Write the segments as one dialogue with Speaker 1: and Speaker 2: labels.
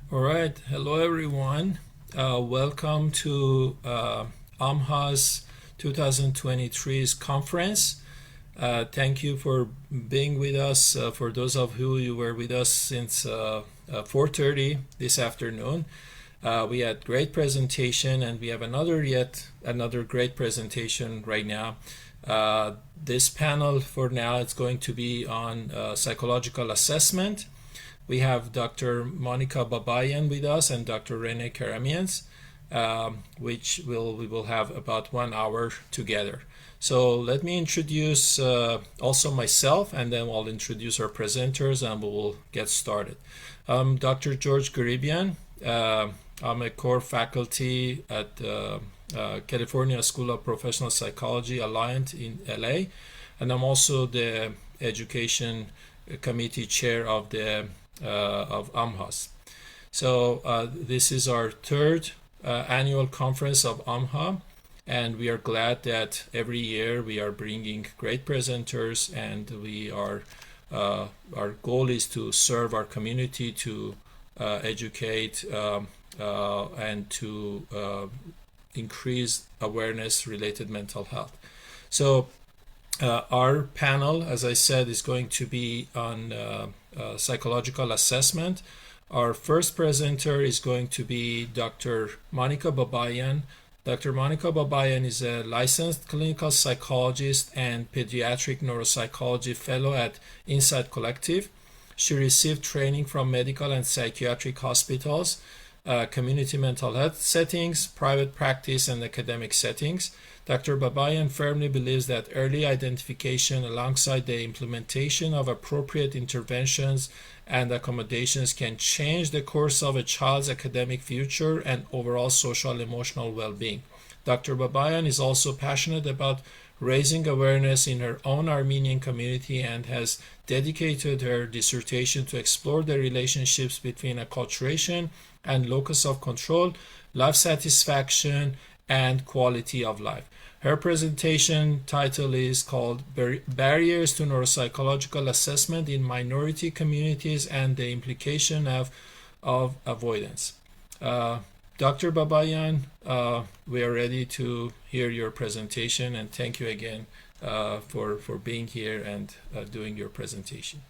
Speaker 1: All right. Hello, everyone. Welcome to AAMHA's 2023's conference. Thank you for being with us. For those of you were with us since 4:30 this afternoon, we had great presentation, and we have another great presentation right now. This panel for now is going to be on psychological assessment. We have Dr. Monica Babaian with us and Dr. Reneh Karamians, which we will have about 1 hour together. So let me introduce also myself, and then I'll introduce our presenters, and we will get started. Dr. George Karamian. I'm a core faculty at California School of Professional Psychology, Alliant in LA, and I'm also the education committee chair of AAMHA's. So this is our third annual conference of AAMHA, and we are glad that every year we are bringing great presenters, and our goal is to serve our community, to educate and to increase awareness related mental health. So our panel, as I said, is going to be on psychological assessment. Our first presenter is going to be Dr. Monica Babaian. Dr. Monica Babaian is a licensed clinical psychologist and pediatric neuropsychology fellow at Insight Collective. She received training from medical and psychiatric hospitals, community mental health settings, private practice, and academic settings. Dr. Babaian firmly believes that early identification alongside the implementation of appropriate interventions and accommodations can change the course of a child's academic future and overall social emotional well-being. Dr. Babaian is also passionate about raising awareness in her own Armenian community and has dedicated her dissertation to explore the relationships between acculturation and locus of control, life satisfaction, and quality of life. Her presentation title is called Barriers to Neuropsychological Assessment in Minority Communities and the Implication of Avoidance. Dr. Babaian, we are ready to hear your presentation, and thank you again for being here and doing your presentation.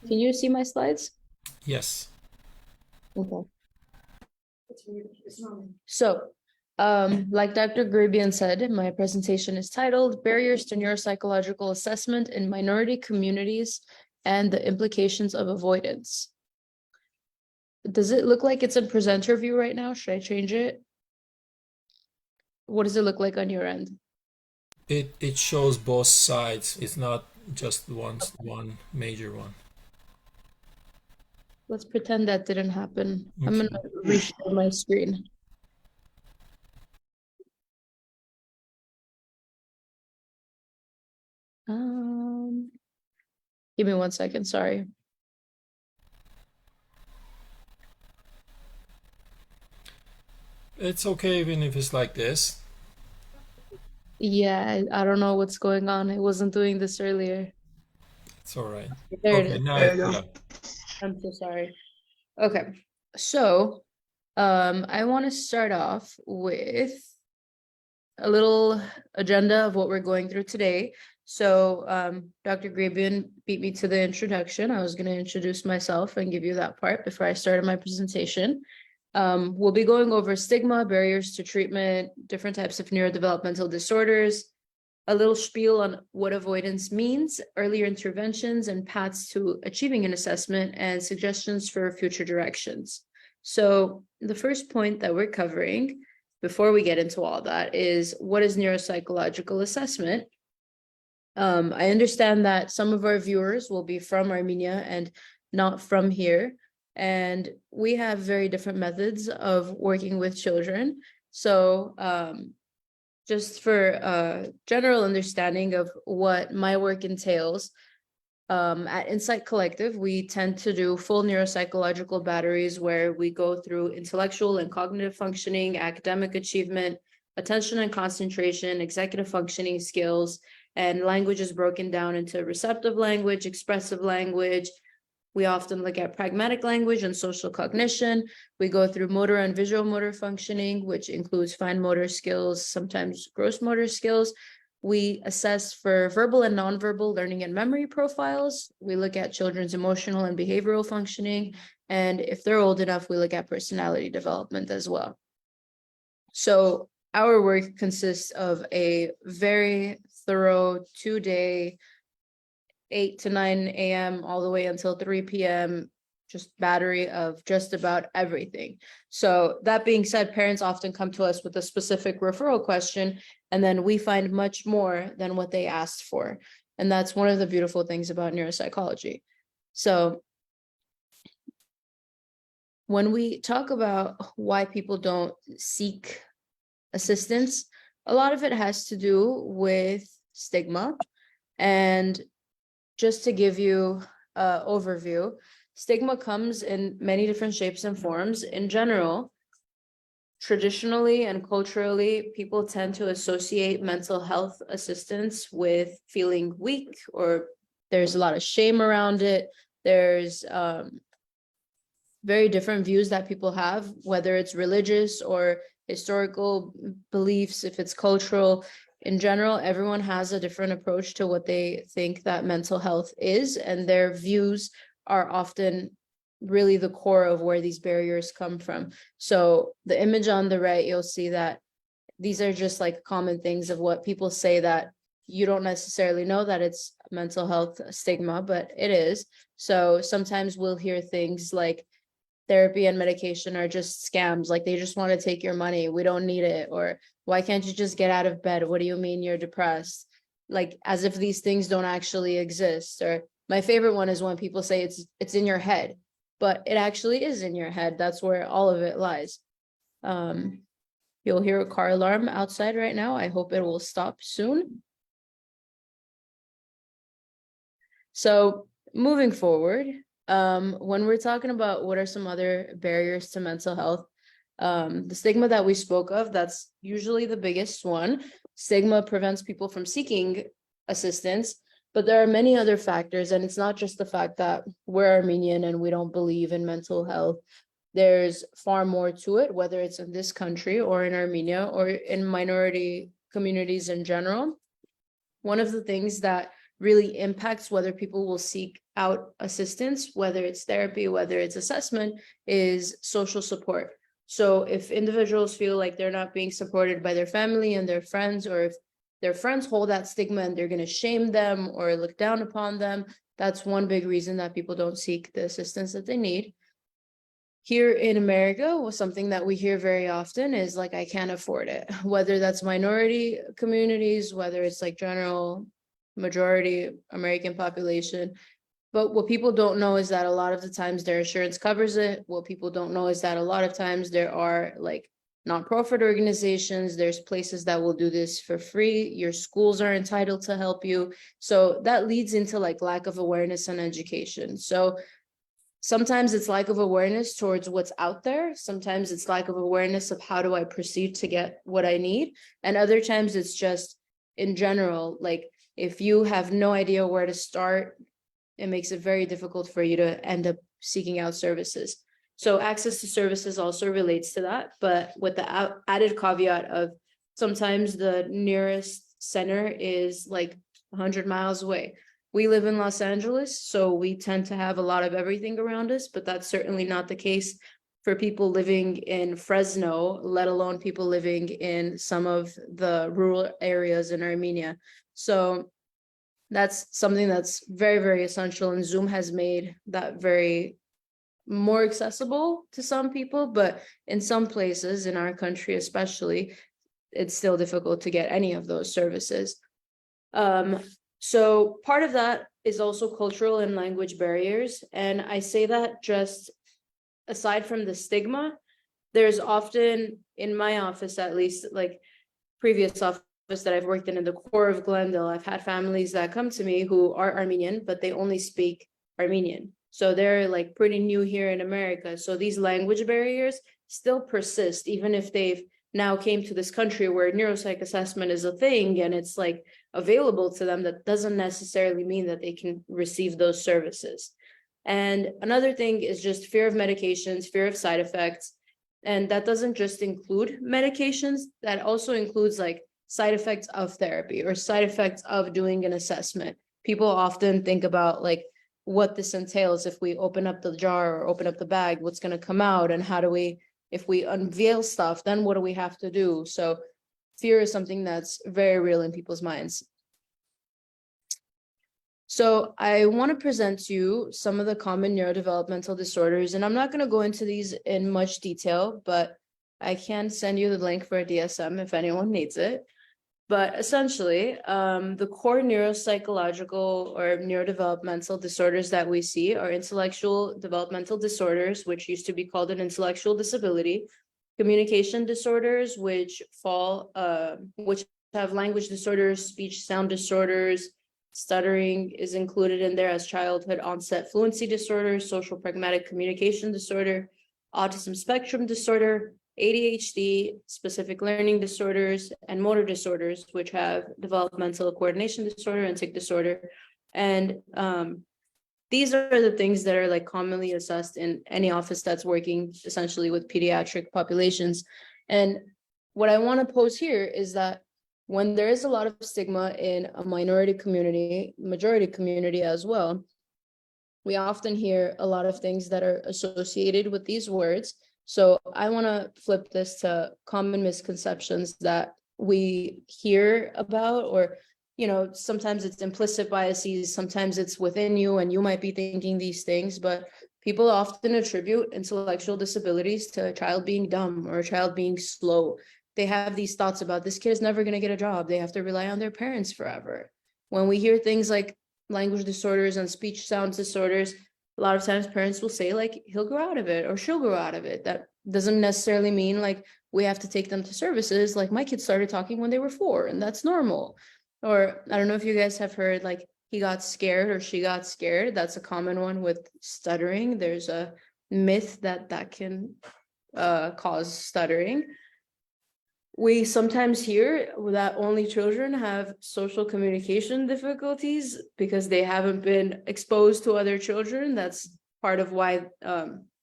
Speaker 2: Can you see my slides?
Speaker 1: Yes.
Speaker 2: Okay. So, like Dr. Garibian said, my presentation is titled Barriers to Neuropsychological Assessment in Minority Communities and the Implications of Avoidance. Does it look like it's in presenter view right now? Should I change it? What does it look like on your end?
Speaker 1: It shows both sides. It's not just one major one.
Speaker 2: Let's pretend that didn't happen. Okay. I'm gonna reshare my screen. Give me 1 second, sorry.
Speaker 1: It's okay even if it's like this.
Speaker 2: Yeah, I don't know what's going on. I wasn't doing this earlier.
Speaker 1: It's all right.
Speaker 2: There
Speaker 1: Okay,
Speaker 2: it is.
Speaker 1: now
Speaker 2: There you go. I'm so sorry. Okay, so I want to start off with a little agenda of what we're going through today. So Dr. Grabian beat me to the introduction. I was going to introduce myself and give you that part before I started my presentation. We'll be going over stigma, barriers to treatment, different types of neurodevelopmental disorders, a little spiel on what avoidance means, earlier interventions and paths to achieving an assessment, and suggestions for future directions. So the first point that we're covering before we get into all that is, what is neuropsychological assessment? I understand that some of our viewers will be from Armenia and not from here, and we have very different methods of working with children. So just for general understanding of what my work entails, At Insight Collective, we tend to do full neuropsychological batteries where we go through intellectual and cognitive functioning, academic achievement, attention and concentration, executive functioning skills, and language is broken down into receptive language, expressive language. We often look at pragmatic language and social cognition. We go through motor and visual motor functioning, which includes fine motor skills, sometimes gross motor skills. We assess for verbal and nonverbal learning and memory profiles. We look at children's emotional and behavioral functioning. And if they're old enough, we look at personality development as well. So our work consists of a very thorough 2-day, 8 to 9 a.m. all the way until 3 p.m., just battery of just about everything. So that being said, parents often come to us with a specific referral question, and then we find much more than what they asked for. And that's one of the beautiful things about neuropsychology. So when we talk about why people don't seek assistance, a lot of it has to do with stigma. And just to give you an overview, stigma comes in many different shapes and forms. In general, traditionally and culturally, people tend to associate mental health assistance with feeling weak, or there's a lot of shame around it. There's very different views that people have, whether it's religious or historical beliefs, if it's cultural. In general, everyone has a different approach to what they think that mental health is, and their views are often really the core of where these barriers come from. So the image on the right, you'll see that these are just like common things of what people say that you don't necessarily know that it's mental health stigma, but it is. So sometimes we'll hear things like therapy and medication are just scams, like they just want to take your money, we don't need it, or why can't you just get out of bed? What do you mean you're depressed? Like as if these things don't actually exist. Or my favorite one is when people say it's in your head, but it actually is in your head. That's where all of it lies. You'll hear a car alarm outside right now. I hope it will stop soon. So moving forward, when we're talking about what are some other barriers to mental health, the stigma that we spoke of, that's usually the biggest one. Stigma prevents people from seeking assistance, but there are many other factors, and it's not just the fact that we're Armenian and we don't believe in mental health. There's far more to it, whether it's in this country or in Armenia or in minority communities in general. One of the things that really impacts whether people will seek out assistance, whether it's therapy, whether it's assessment, is social support. So if individuals feel like they're not being supported by their family and their friends, or if their friends hold that stigma and they're going to shame them or look down upon them, that's one big reason that people don't seek the assistance that they need. Here in America, something that we hear very often is like, I can't afford it, whether that's minority communities, whether it's like general majority American population. But what people don't know is that a lot of the times their insurance covers it. What people don't know is that a lot of times there are like nonprofit organizations, there's places that will do this for free. Your schools are entitled to help you. So that leads into like lack of awareness and education. So sometimes it's lack of awareness towards what's out there. Sometimes it's lack of awareness of how do I proceed to get what I need. And other times it's just in general, like if you have no idea where to start, it makes it very difficult for you to end up seeking out services. So access to services also relates to that, but with the added caveat of sometimes the nearest center is like 100 miles away. We live in Los Angeles, so we tend to have a lot of everything around us, but that's certainly not the case for people living in Fresno, let alone people living in some of the rural areas in Armenia. So that's something that's very, very essential, and Zoom has made that very more accessible to some people, but in some places in our country especially, it's still difficult to get any of those services. So part of that is also cultural and language barriers. And I say that just aside from the stigma, there's often, in my office at least, like previous office that I've worked in the core of Glendale, I've had families that come to me who are Armenian, but they only speak Armenian. So they're like pretty new here in America. So these language barriers still persist, even if they've now came to this country where neuropsych assessment is a thing and it's like available to them. That doesn't necessarily mean that they can receive those services. And another thing is just fear of medications, fear of side effects. And that doesn't just include medications, that also includes like side effects of therapy or side effects of doing an assessment. People often think about like what this entails. If we open up the jar or open up the bag, what's going to come out, and how do we, if we unveil stuff, then what do we have to do? So fear is something that's very real in people's minds. So I want to present to you some of the common neurodevelopmental disorders, and I'm not going to go into these in much detail, but I can send you the link for a DSM if anyone needs it. But essentially, the core neuropsychological or neurodevelopmental disorders that we see are intellectual developmental disorders, which used to be called an intellectual disability, communication disorders, which which have language disorders, speech sound disorders. Stuttering is included in there as childhood onset fluency disorder, social pragmatic communication disorder, autism spectrum disorder, ADHD, specific learning disorders, and motor disorders, which have developmental coordination disorder and tic disorder. And these are the things that are like commonly assessed in any office that's working essentially with pediatric populations. And what I want to pose here is that when there is a lot of stigma in a minority community, majority community as well, we often hear a lot of things that are associated with these words. So I want to flip this to common misconceptions that we hear about, or, you know, sometimes it's implicit biases, sometimes it's within you and you might be thinking these things, but people often attribute intellectual disabilities to a child being dumb or a child being slow. They have these thoughts about this kid is never going to get a job. They have to rely on their parents forever. When we hear things like language disorders and speech sounds disorders, a lot of times parents will say like, he'll grow out of it or she'll grow out of it. That doesn't necessarily mean like we have to take them to services. Like my kids started talking when they were 4 and that's normal. Or I don't know if you guys have heard like he got scared or she got scared. That's a common one with stuttering. There's a myth that can cause stuttering. We sometimes hear that only children have social communication difficulties because they haven't been exposed to other children. That's part of why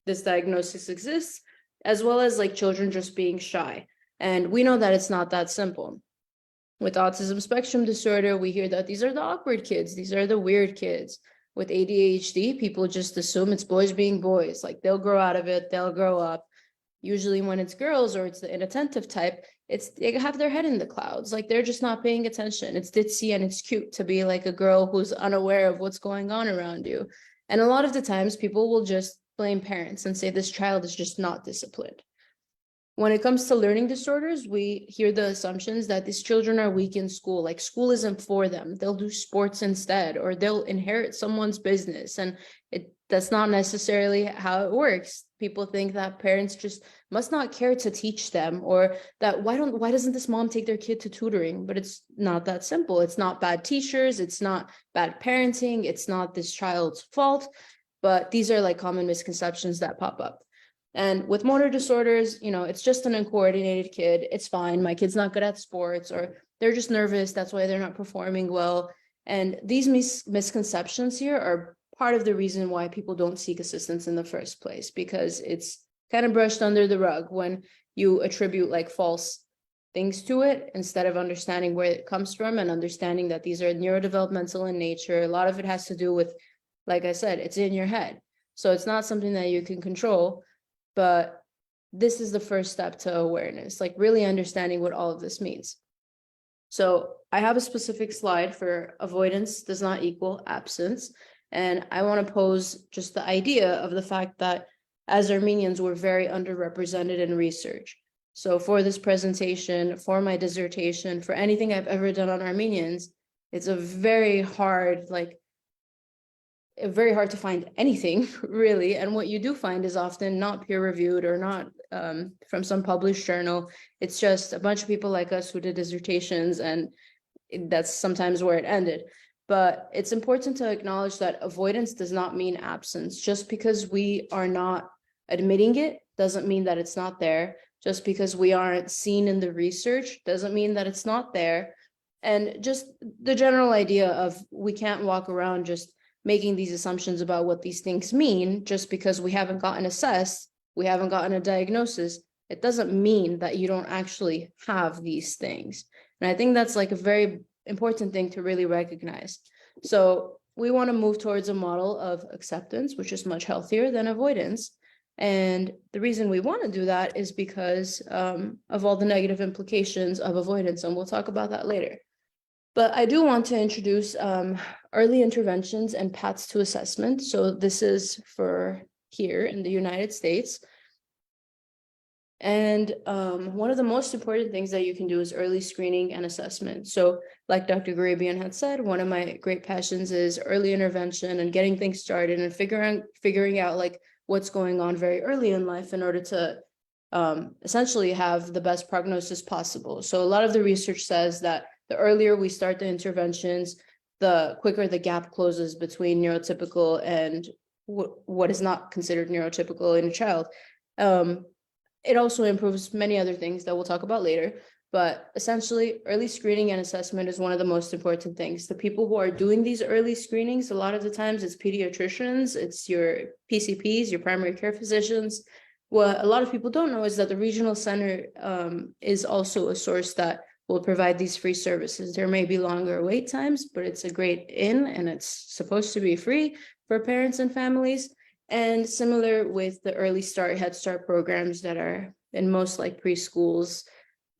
Speaker 2: this diagnosis exists, as well as like children just being shy. And we know that it's not that simple. With autism spectrum disorder, we hear that these are the awkward kids. These are the weird kids. With ADHD, people just assume it's boys being boys. Like they'll grow out of it, they'll grow up. Usually when it's girls or it's the inattentive type, they have their head in the clouds. Like they're just not paying attention. It's ditzy and it's cute to be like a girl who's unaware of what's going on around you. And a lot of the times people will just blame parents and say this child is just not disciplined. When it comes to learning disorders, we hear the assumptions that these children are weak in school, like school isn't for them. They'll do sports instead, or they'll inherit someone's business. And that's not necessarily how it works. People think that parents just must not care to teach them, or that why doesn't this mom take their kid to tutoring? But it's not that simple. It's not bad teachers. It's not bad parenting. It's not this child's fault. But these are like common misconceptions that pop up. And with motor disorders, you know, it's just an uncoordinated kid. It's fine. My kid's not good at sports, or they're just nervous. That's why they're not performing well. And these misconceptions here are part of the reason why people don't seek assistance in the first place, because it's kind of brushed under the rug when you attribute like false things to it instead of understanding where it comes from and understanding that these are neurodevelopmental in nature. A lot of it has to do with, like I said, it's in your head. So it's not something that you can control. But this is the first step to awareness, like really understanding what all of this means. So I have a specific slide for avoidance does not equal absence. And I want to pose just the idea of the fact that as Armenians, we're very underrepresented in research. So for this presentation, for my dissertation, for anything I've ever done on Armenians, it's a very hard, like, very hard to find anything really. And what you do find is often not peer reviewed or not from some published journal. It's just a bunch of people like us who did dissertations, and that's sometimes where it ended. But it's important to acknowledge that avoidance does not mean absence. Just because we are not admitting it doesn't mean that it's not there. Just because we aren't seen in the research doesn't mean that it's not there. And just the general idea of we can't walk around just making these assumptions about what these things mean just because we haven't gotten assessed, we haven't gotten a diagnosis. It doesn't mean that you don't actually have these things. And I think that's like a very important thing to really recognize. So we want to move towards a model of acceptance, which is much healthier than avoidance. And the reason we want to do that is because of all the negative implications of avoidance. And we'll talk about that later. But I do want to introduce early interventions and paths to assessment. So this is for here in the United States. And one of the most important things that you can do is early screening and assessment. So like Dr. Karamian had said, one of my great passions is early intervention and getting things started and figuring out like what's going on very early in life in order to essentially have the best prognosis possible. So a lot of the research says that the earlier we start the interventions, the quicker the gap closes between neurotypical and what is not considered neurotypical in a child. It also improves many other things that we'll talk about later, but essentially early screening and assessment is one of the most important things. The people who are doing these early screenings, a lot of the times it's pediatricians, it's your PCPs, your primary care physicians. What a lot of people don't know is that the regional center is also a source that will provide these free services. There may be longer wait times, but it's a great in and it's supposed to be free for parents and families. And similar with the Early Start, Head Start programs that are in most like preschools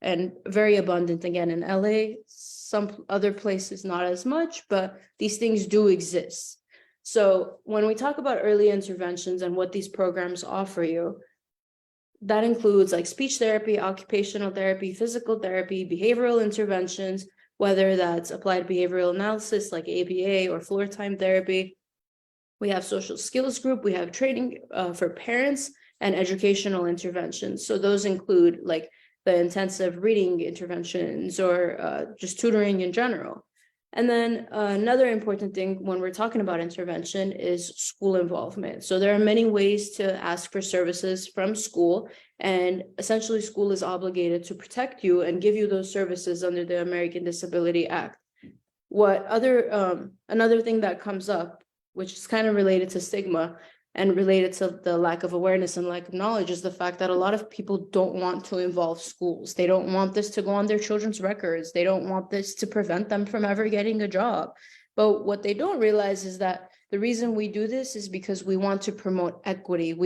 Speaker 2: and very abundant again in LA, some other places not as much, but these things do exist. So when we talk about early interventions and what these programs offer you, that includes like speech therapy, occupational therapy, physical therapy, behavioral interventions, whether that's applied behavioral analysis like ABA or floor time therapy. We have social skills group, we have training for parents and educational interventions. So those include like the intensive reading interventions or just tutoring in general. And then another important thing when we're talking about intervention is school involvement. So there are many ways to ask for services from school, and essentially school is obligated to protect you and give you those services under the American Disability Act. Another thing that comes up, which is kind of related to stigma and related to the lack of awareness and lack of knowledge, is the fact that a lot of people don't want to involve schools. They don't want this to go on their children's records. They don't want this to prevent them from ever getting a job. But what they don't realize is that the reason we do this is because we want to promote equity.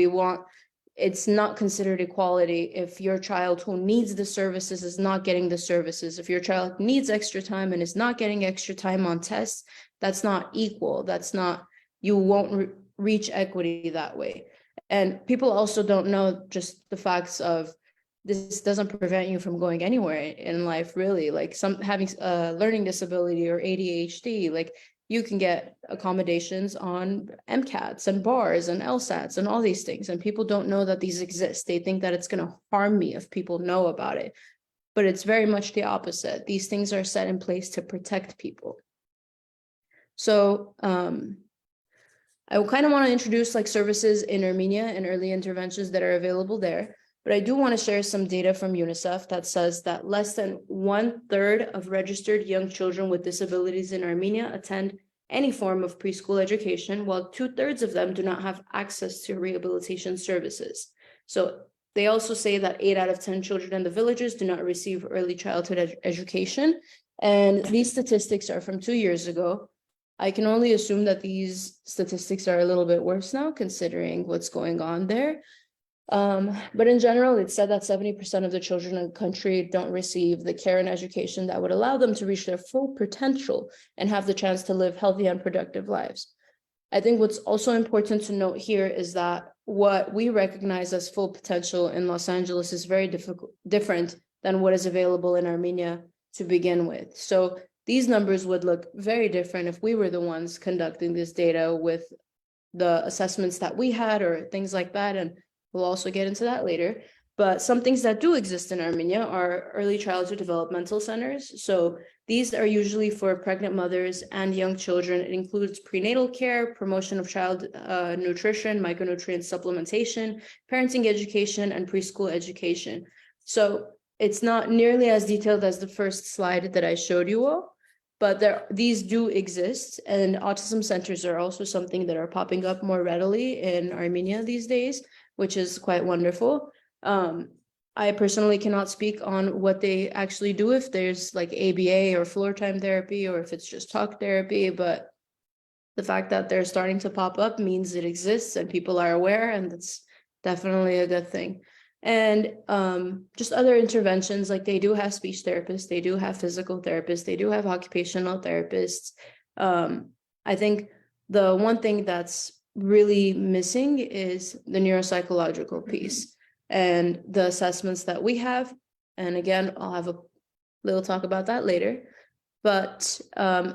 Speaker 2: It's not considered equality if your child who needs the services is not getting the services. If your child needs extra time and is not getting extra time on tests, that's not equal. You won't reach equity that way. And people also don't know just the facts of this doesn't prevent you from going anywhere in life, really. Like having a learning disability or ADHD, like you can get accommodations on MCATs and bars and LSATs and all these things. And people don't know that these exist. They think that it's going to harm me if people know about it. But it's very much the opposite. These things are set in place to protect people. So, I kind of want to introduce like services in Armenia and early interventions that are available there. But I do want to share some data from UNICEF that says that less than 1/3 of registered young children with disabilities in Armenia attend any form of preschool education, while 2/3 of them do not have access to rehabilitation services. So they also say that 8 out of 10 children in the villages do not receive early childhood education. And these statistics are from 2 years ago. I can only assume that these statistics are a little bit worse now, considering what's going on there. But in general, it's said that 70% of the children in the country don't receive the care and education that would allow them to reach their full potential and have the chance to live healthy and productive lives. I think what's also important to note here is that what we recognize as full potential in Los Angeles is very different than what is available in Armenia to begin with. So these numbers would look very different if we were the ones conducting this data with the assessments that we had or things like that, and we'll also get into that later. But some things that do exist in Armenia are early childhood developmental centers. So these are usually for pregnant mothers and young children. It includes prenatal care, promotion of child nutrition, micronutrient supplementation, parenting education, and preschool education. So it's not nearly as detailed as the first slide that I showed you all, but these do exist, and autism centers are also something that are popping up more readily in Armenia these days, which is quite wonderful. I personally cannot speak on what they actually do, if there's like ABA or floor time therapy, or if it's just talk therapy, but the fact that they're starting to pop up means it exists and people are aware, and that's definitely a good thing. And just other interventions, like they do have speech therapists, they do have physical therapists, they do have occupational therapists. I think the one thing that's really missing is the neuropsychological piece and the assessments that we have. And again, I'll have a little talk about that later. But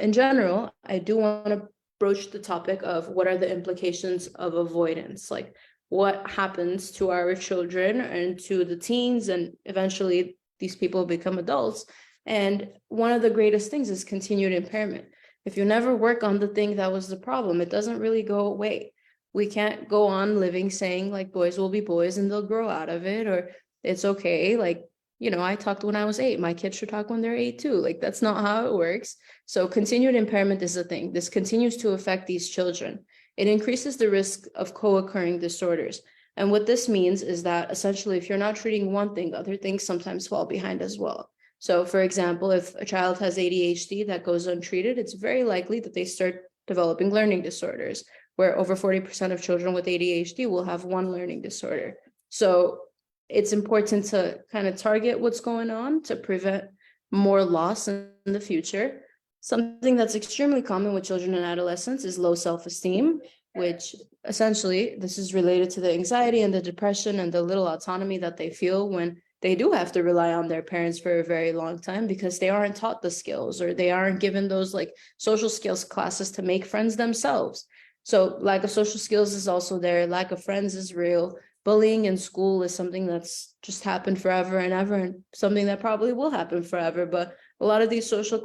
Speaker 2: in general, I do want to broach the topic of what are the implications of avoidance, like what happens to our children and to the teens, and eventually these people become adults. And one of the greatest things is continued impairment. If you never work on the thing that was the problem, it doesn't really go away. We can't go on living saying like boys will be boys and they'll grow out of it, or it's okay. Like, you know, I talked when I was 8. My kids should talk when they're 8 too. Like, that's not how it works. So continued impairment is a thing. This continues to affect these children. It increases the risk of co-occurring disorders. And what this means is that essentially, if you're not treating one thing, other things sometimes fall behind as well. So for example, if a child has ADHD that goes untreated, it's very likely that they start developing learning disorders, where over 40% of children with ADHD will have one learning disorder. So it's important to kind of target what's going on to prevent more loss in the future. Something that's extremely common with children and adolescents is low self-esteem, which essentially this is related to the anxiety and the depression and the little autonomy that they feel when they do have to rely on their parents for a very long time, because they aren't taught the skills, or they aren't given those like social skills classes to make friends themselves. So lack of social skills is also there. Lack of friends is real. Bullying in school is something that's just happened forever and ever, and something that probably will happen forever. But a lot of these social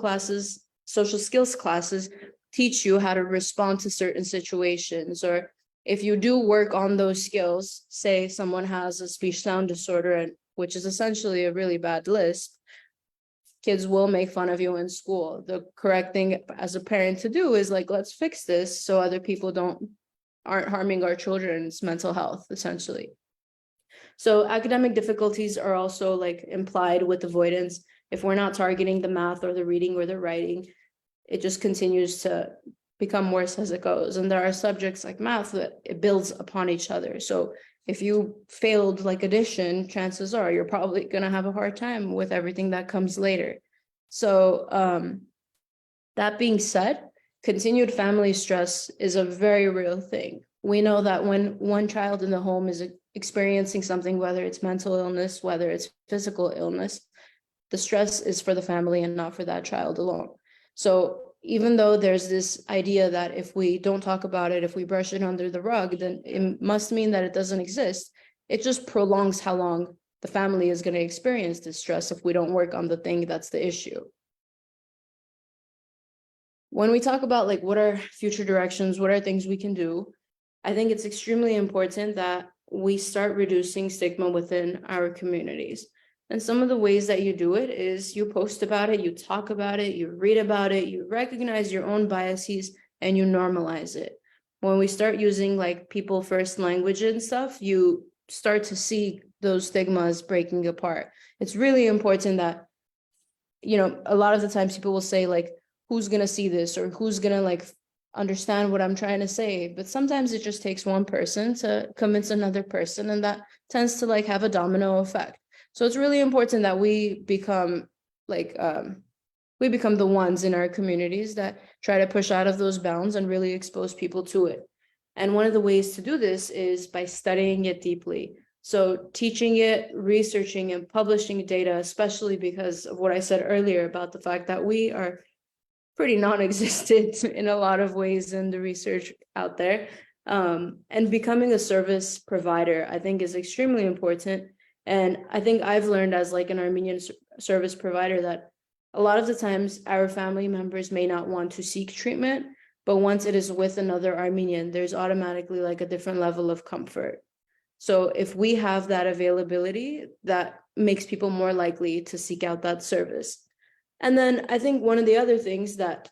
Speaker 2: skills classes teach you how to respond to certain situations, or if you do work on those skills, say someone has a speech sound disorder, and which is essentially a really bad lisp, kids will make fun of you in school. The correct thing as a parent to do is like, let's fix this so other people aren't harming our children's mental health, essentially. So academic difficulties are also like implied with avoidance. If we're not targeting the math or the reading or the writing, it just continues to become worse as it goes. And there are subjects like math that it builds upon each other. So if you failed like addition, chances are you're probably going to have a hard time with everything that comes later. So that being said, continued family stress is a very real thing. We know that when one child in the home is experiencing something, whether it's mental illness, whether it's physical illness, the stress is for the family and not for that child alone. So even though there's this idea that if we don't talk about it, if we brush it under the rug, then it must mean that it doesn't exist. It just prolongs how long the family is going to experience this stress if we don't work on the thing that's the issue. When we talk about like what are future directions, what are things we can do, I think it's extremely important that we start reducing stigma within our communities. And some of the ways that you do it is you post about it, you talk about it, you read about it, you recognize your own biases, and you normalize it. When we start using like people first language and stuff, you start to see those stigmas breaking apart. It's really important that, you know, a lot of the times people will say like, who's going to see this, or who's going to like understand what I'm trying to say. But sometimes it just takes one person to convince another person, and that tends to like have a domino effect. So it's really important that we become like, we become the ones in our communities that try to push out of those bounds and really expose people to it. And one of the ways to do this is by studying it deeply. So teaching it, researching, and publishing data, especially because of what I said earlier about the fact that we are pretty non-existent in a lot of ways in the research out there. And becoming a service provider, I think, is extremely important. And I think I've learned as like an Armenian service provider that a lot of the times our family members may not want to seek treatment, but once it is with another Armenian, there's automatically like a different level of comfort. So if we have that availability, that makes people more likely to seek out that service. And then I think one of the other things that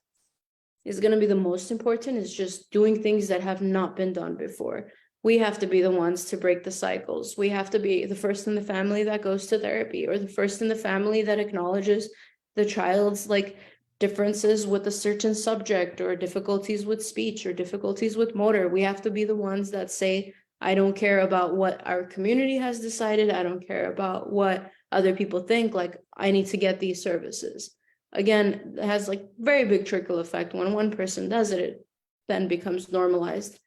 Speaker 2: is going to be the most important is just doing things that have not been done before. We have to be the ones to break the cycles. We have to be the first in the family that goes to therapy, or the first in the family that acknowledges the child's like differences with a certain subject, or difficulties with speech, or difficulties with motor. We have to be the ones that say, I don't care about what our community has decided. I don't care about what other people think. Like, I need to get these services. Again, it has like very big trickle effect. When one person does it, it then becomes normalized.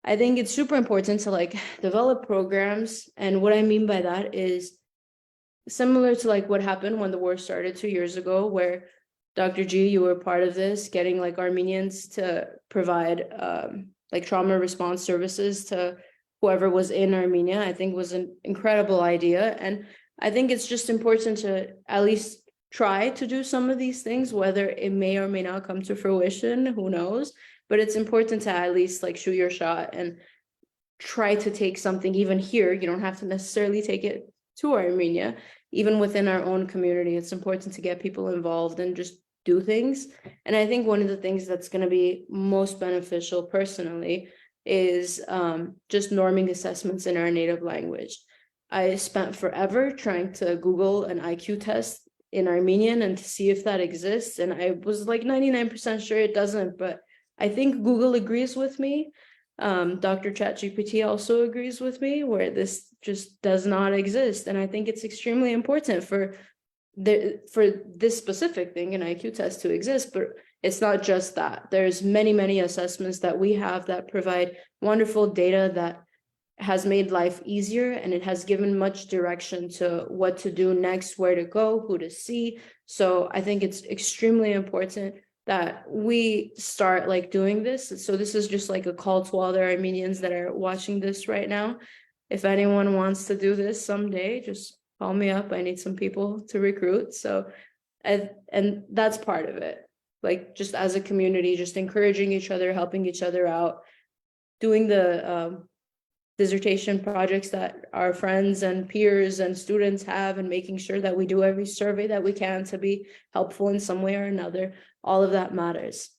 Speaker 2: I think it's super important to like develop programs. And what I mean by that is similar to like what happened when the war started 2 years ago, where Dr. G, you were part of this, getting like Armenians to provide like trauma response services to whoever was in Armenia. I think was an incredible idea. And I think it's just important to at least try to do some of these things, whether it may or may not come to fruition, who knows, but it's important to at least like shoot your shot and try to take something even here. You don't have to necessarily take it to Armenia. Even within our own community, it's important to get people involved and just do things. And I think one of the things that's going to be most beneficial personally is just norming assessments in our native language. I spent forever trying to Google an IQ test in Armenian and to see if that exists. And I was like 99% sure it doesn't, but I think Google agrees with me. Dr. ChatGPT also agrees with me, where this just does not exist. And I think it's extremely important for this specific thing, an IQ test, to exist, but it's not just that. There's many assessments that we have that provide wonderful data that has made life easier, and it has given much direction to what to do next, where to go, who to see. So I think it's extremely important that we start like doing this. So this is just like a call to all the Armenians that are watching this right now. If anyone wants to do this someday, just call me up. I need some people to recruit. So, and that's part of it. Like, just as a community, just encouraging each other, helping each other out, doing the dissertation projects that our friends and peers and students have, and making sure that we do every survey that we can to be helpful in some way or another. All of that matters.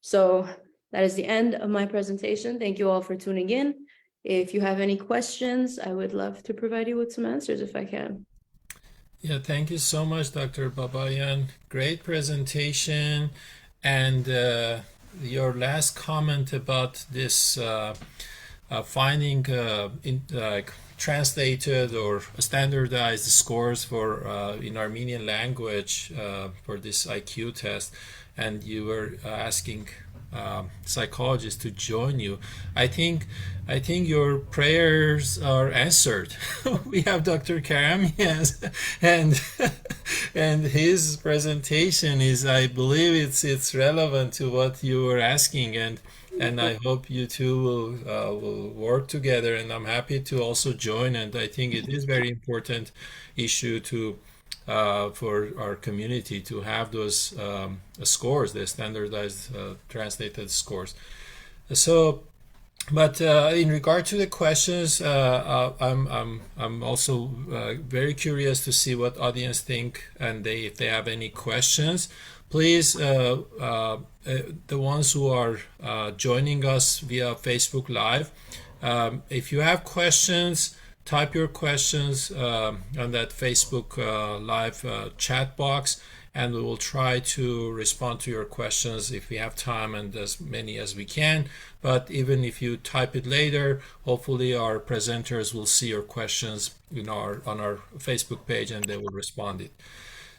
Speaker 2: So that is the end of my presentation. Thank you all for tuning in. If you have any questions, I would love to provide you with some answers if I can.
Speaker 1: Yeah, thank you so much, Dr. Babaian. Great presentation. And your last comment about this finding translated or standardized scores for in Armenian language for this IQ test, and you were asking psychologists to join you. I think your prayers are answered. We have Dr. Karamians, and his presentation is, I believe it's relevant to what you were asking, and I hope you two will work together, and I'm happy to also join. And I think it is very important issue to for our community to have those scores, the standardized translated scores. So, but in regard to the questions, I'm also very curious to see what audience think, and if they have any questions. Please, the ones who are joining us via Facebook Live, if you have questions, type your questions on that Facebook Live chat box, and we will try to respond to your questions if we have time, and as many as we can. But even if you type it later, hopefully our presenters will see your questions on our Facebook page, and they will respond it.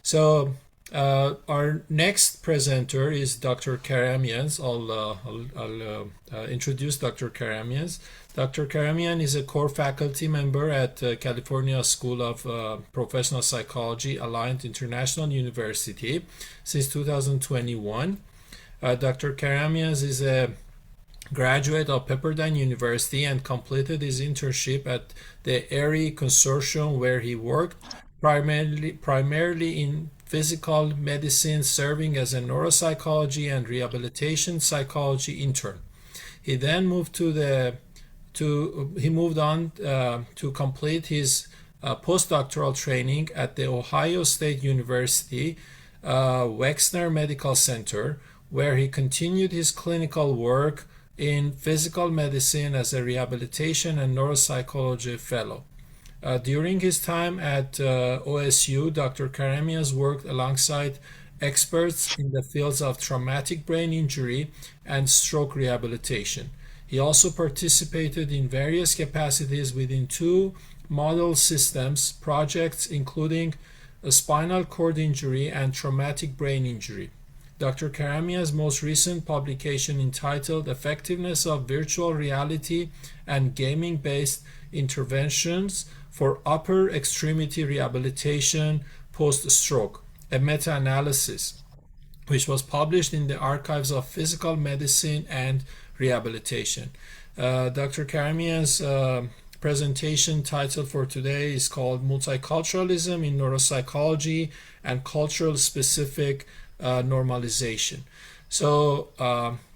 Speaker 1: So our next presenter is Dr. Karamians. I'll introduce Dr. Karamians. Dr. Karamian is a core faculty member at California School of Professional Psychology, Alliant International University since 2021. Dr. Karamians is a graduate of Pepperdine University and completed his internship at the ERI Consortium, where he worked primarily in physical medicine, serving as a neuropsychology and rehabilitation psychology intern. He then moved on to complete his postdoctoral training at the Ohio State University Wexner Medical Center, where he continued his clinical work in physical medicine as a rehabilitation and neuropsychology fellow. During his time at OSU, Dr. Karamians worked alongside experts in the fields of traumatic brain injury and stroke rehabilitation. He also participated in various capacities within two model systems projects, including a spinal cord injury and traumatic brain injury. Dr. Karamian's most recent publication, entitled Effectiveness of Virtual Reality and Gaming-Based Interventions for Upper Extremity Rehabilitation Post-Stroke, a meta-analysis, which was published in the Archives of Physical Medicine and Rehabilitation. Dr. Karamian's presentation title for today is called Multiculturalism in Neuropsychology and Cultural Specific Normalization. So,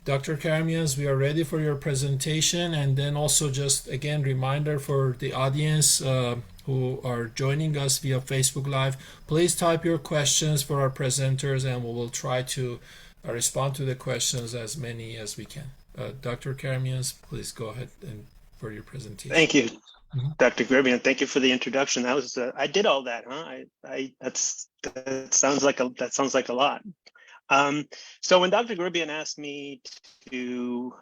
Speaker 1: Dr. Karamians, we are ready for your presentation, and then also just again reminder for the audience who are joining us via Facebook Live, please type your questions for our presenters and we will try to respond to the questions, as many as we can. Dr. Karamians, please go ahead and for your presentation.
Speaker 3: Thank you, Dr. Karamian. Thank you for the introduction. That was I did all that, huh? That sounds like a lot. So when Dr. Karamian asked me to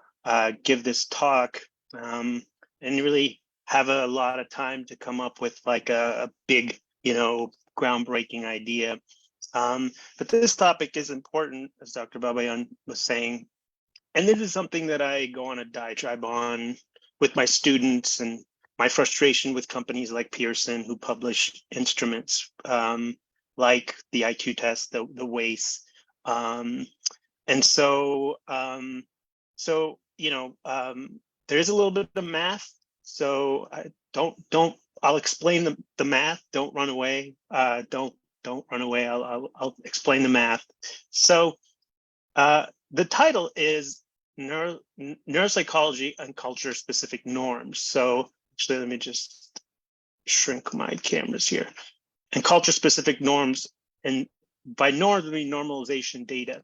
Speaker 3: give this talk and really have a lot of time to come up with like a big, groundbreaking idea. But this topic is important, as Dr. Babaian was saying. And this is something that I go on a diatribe on with my students, and my frustration with companies like Pearson, who publish instruments like the IQ test, the WACE. And so there is a little bit of math. So I'll explain the math. Don't run away. Don't run away. I'll explain the math. So the title is Neuropsychology and Culture Specific Norms. So actually, let me just shrink my cameras here. And culture specific norms, and by norms, we mean normalization data.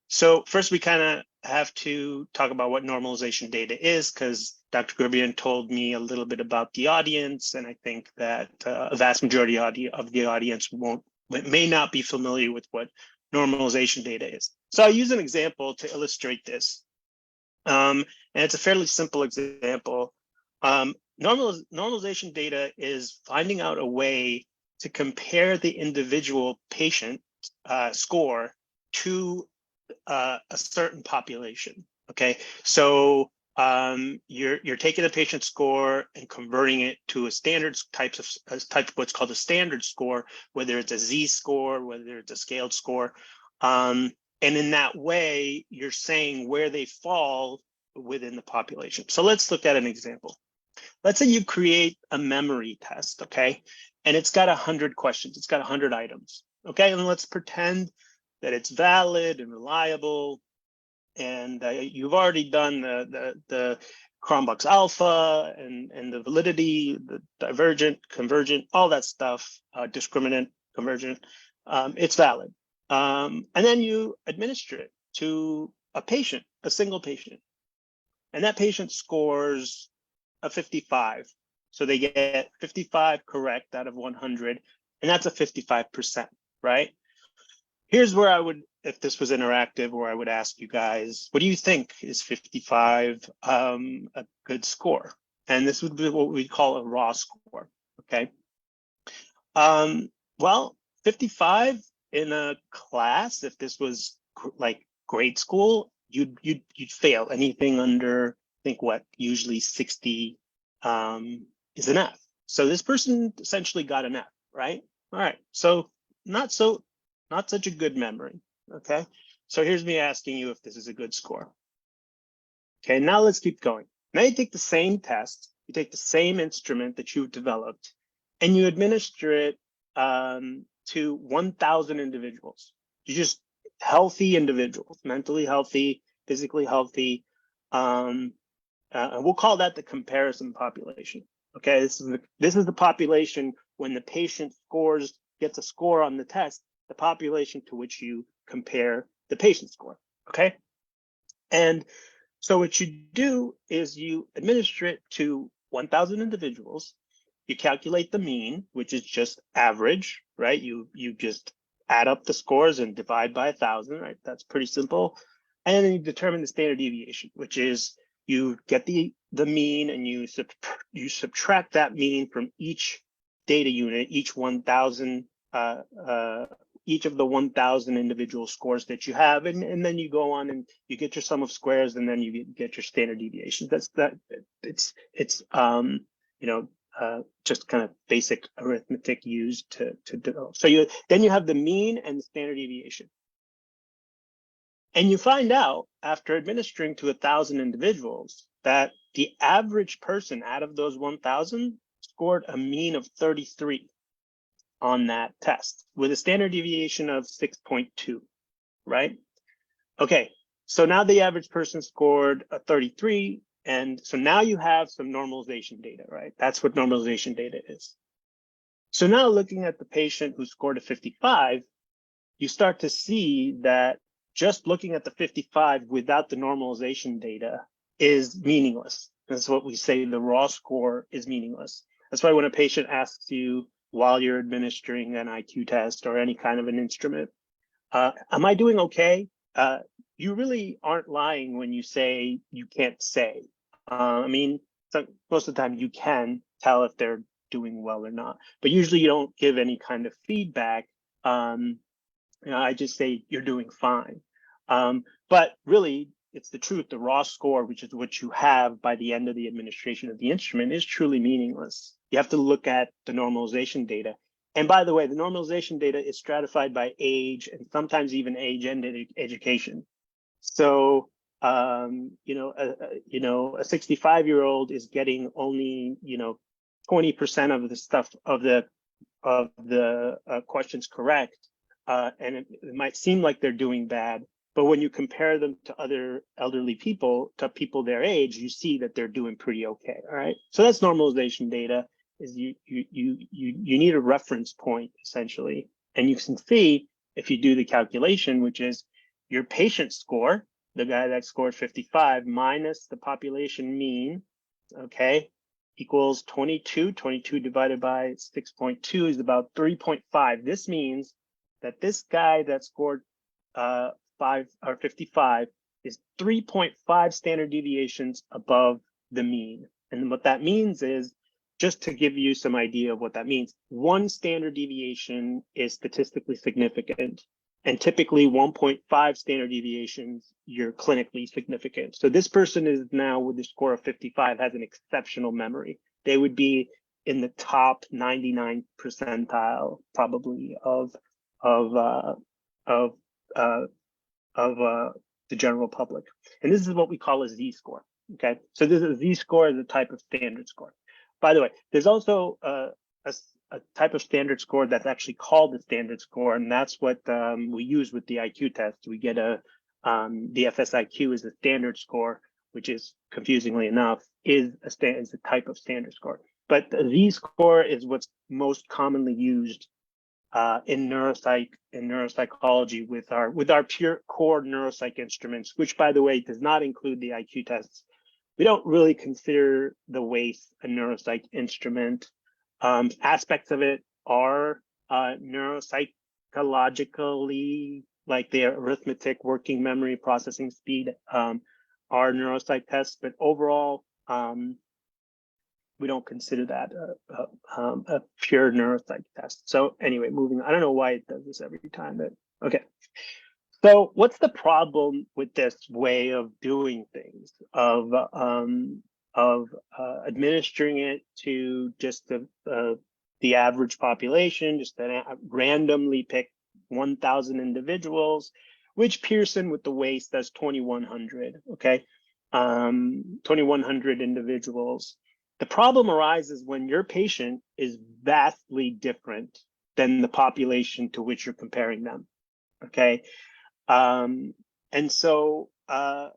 Speaker 3: So first, we kind of have to talk about what normalization data is, because Dr. Karamian told me a little bit about the audience, and I think that a vast majority of the audience may not be familiar with what normalization data is. So I'll use an example to illustrate this. And it's a fairly simple example. Normalization data is finding out a way to compare the individual patient score to a certain population. Okay, so you're taking a patient score and converting it to a standard type of what's called a standard score, whether it's a Z-score, whether it's a scaled score. And in that way, you're saying where they fall within the population. So let's look at an example. Let's say you create a memory test, okay? And it's got 100 questions, it's got 100 items, okay? And let's pretend that it's valid and reliable, and you've already done the Cronbach's alpha and the validity, the divergent, convergent, all that stuff, discriminant, convergent, it's valid. And then you administer it to a patient, a single patient, and that patient scores a 55. So they get 55 correct out of 100, and that's a 55%, right? Here's where I would, if this was interactive, where I would ask you guys, what do you think is 55 a good score? And this would be what we call a raw score, okay? Well, 55 in a class, if this was like grade school, you'd fail. Anything under, I think what, usually 60 is an F. So this person essentially got an F, right? All right, so not such a good memory, okay? So here's me asking you if this is a good score. Okay, now let's keep going. Now you take the same test, you take the same instrument that you've developed, and you administer it to 1,000 individuals. You just healthy individuals, mentally healthy, physically healthy, and we'll call that the comparison population. Okay, this is the population when the patient gets a score on the test, the population to which you compare the patient score. Okay, and so what you do is you administer it to 1,000 individuals. You calculate the mean, which is just average, right? You just add up the scores and divide by 1,000, right? That's pretty simple. And then you determine the standard deviation, which is you get the mean and you subtract that mean from each data unit, each 1,000 each of the 1,000 individual scores that you have, and then you go on and you get your sum of squares, and then you get your standard deviation. That's that. It's just kind of basic arithmetic used to develop. So then you have the mean and the standard deviation, and you find out after administering to 1,000 individuals that the average person out of those 1,000 scored a mean of 33 on that test with a standard deviation of 6.2, right? Okay, so now the average person scored a 33, and so now you have some normalization data, right? That's what normalization data is. So now looking at the patient who scored a 55, you start to see that just looking at the 55 without the normalization data is meaningless. That's what we say, the raw score is meaningless. That's why when a patient asks you while you're administering an IQ test or any kind of an instrument, am I doing okay? You really aren't lying when you say you can't say. I mean, most of the time you can tell if they're doing well or not, but usually you don't give any kind of feedback. I just say you're doing fine. But really, it's the truth. The raw score, which is what you have by the end of the administration of the instrument, is truly meaningless. You have to look at the normalization data. And by the way, the normalization data is stratified by age and sometimes even age and education. So, a 65-year-old is getting only, 20% of the stuff of the questions correct, and it might seem like they're doing bad. But when you compare them to other elderly people, to people their age, you see that they're doing pretty okay. All right. So that's normalization data. Is you need a reference point essentially, and you can see if you do the calculation, which is your patient score, the guy that scored 55 minus the population mean, okay, equals 22. 22 divided by 6.2 is about 3.5. This means that this guy that scored 55 is 3.5 standard deviations above the mean. And what that means is, just to give you some idea of what that means, one standard deviation is statistically significant, and typically 1.5 standard deviations, you're clinically significant. So this person is now, with a score of 55, has an exceptional memory. They would be in the top 99 percentile probably of the general public. And this is what we call a Z-score. Okay, so this is a Z-score is a type of standard score. By the way, there's also a type of standard score that's actually called the standard score, and that's what we use with the IQ test. We get the FSIQ is a standard score, which is, confusingly enough, is a type of standard score. But the Z-score is what's most commonly used in neuropsychology with our pure core neuropsych instruments, which, by the way, does not include the IQ tests. We don't really consider the WAIS a neuropsych instrument. Aspects of it are neuropsychologically, like the arithmetic, working memory, processing speed, are neuropsych tests, but overall, we don't consider that a pure neuropsych test. So anyway, moving on. I don't know why it does this every time, but okay. So what's the problem with this way of doing things, of administering it to just the average population, just randomly pick 1,000 individuals, which Pearson with the WAIS does 2,100, okay? 2,100 individuals. The problem arises when your patient is vastly different than the population to which you're comparing them. Okay, and so I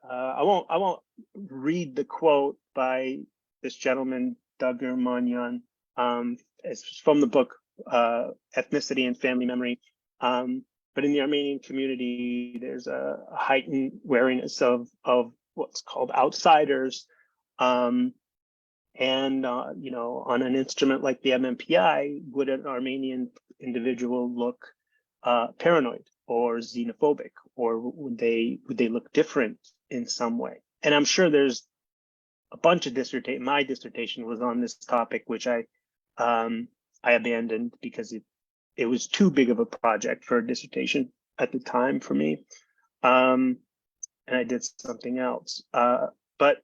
Speaker 3: won't read the quote by this gentleman, Dagir Manyan. It's from the book Ethnicity and Family Memory. But in the Armenian community, there's a heightened wariness of what's called outsiders. And you know, on an instrument like the MMPI, would an Armenian individual look paranoid or xenophobic, or would they look different in some way? And I'm sure there's a bunch of dissertation. My dissertation was on this topic, which I abandoned because it was too big of a project for a dissertation at the time for me, and I did something else. But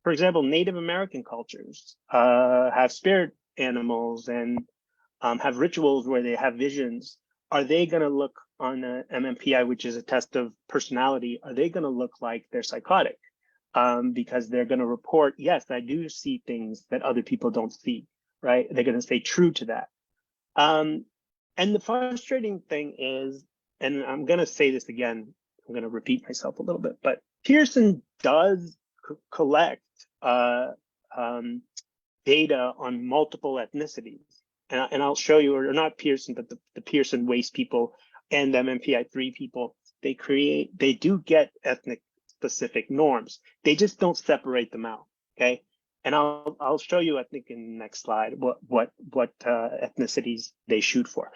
Speaker 3: for example, Native American cultures have spirit animals and have rituals where they have visions. Are they going to look on a MMPI, which is a test of personality? Are they going to look like they're psychotic? Because they're going to report, yes, I do see things that other people don't see, right? They're going to stay true to that. And the frustrating thing is, and I'm going to say this again, I'm going to repeat myself a little bit, but Pearson does collect data on multiple ethnicities. And I'll show you, or not Pearson, but the Pearson waste people and MMPI3 people, they do get ethnic specific norms. They just don't separate them out, okay? And I'll show you, I think, in the next slide, what ethnicities they shoot for.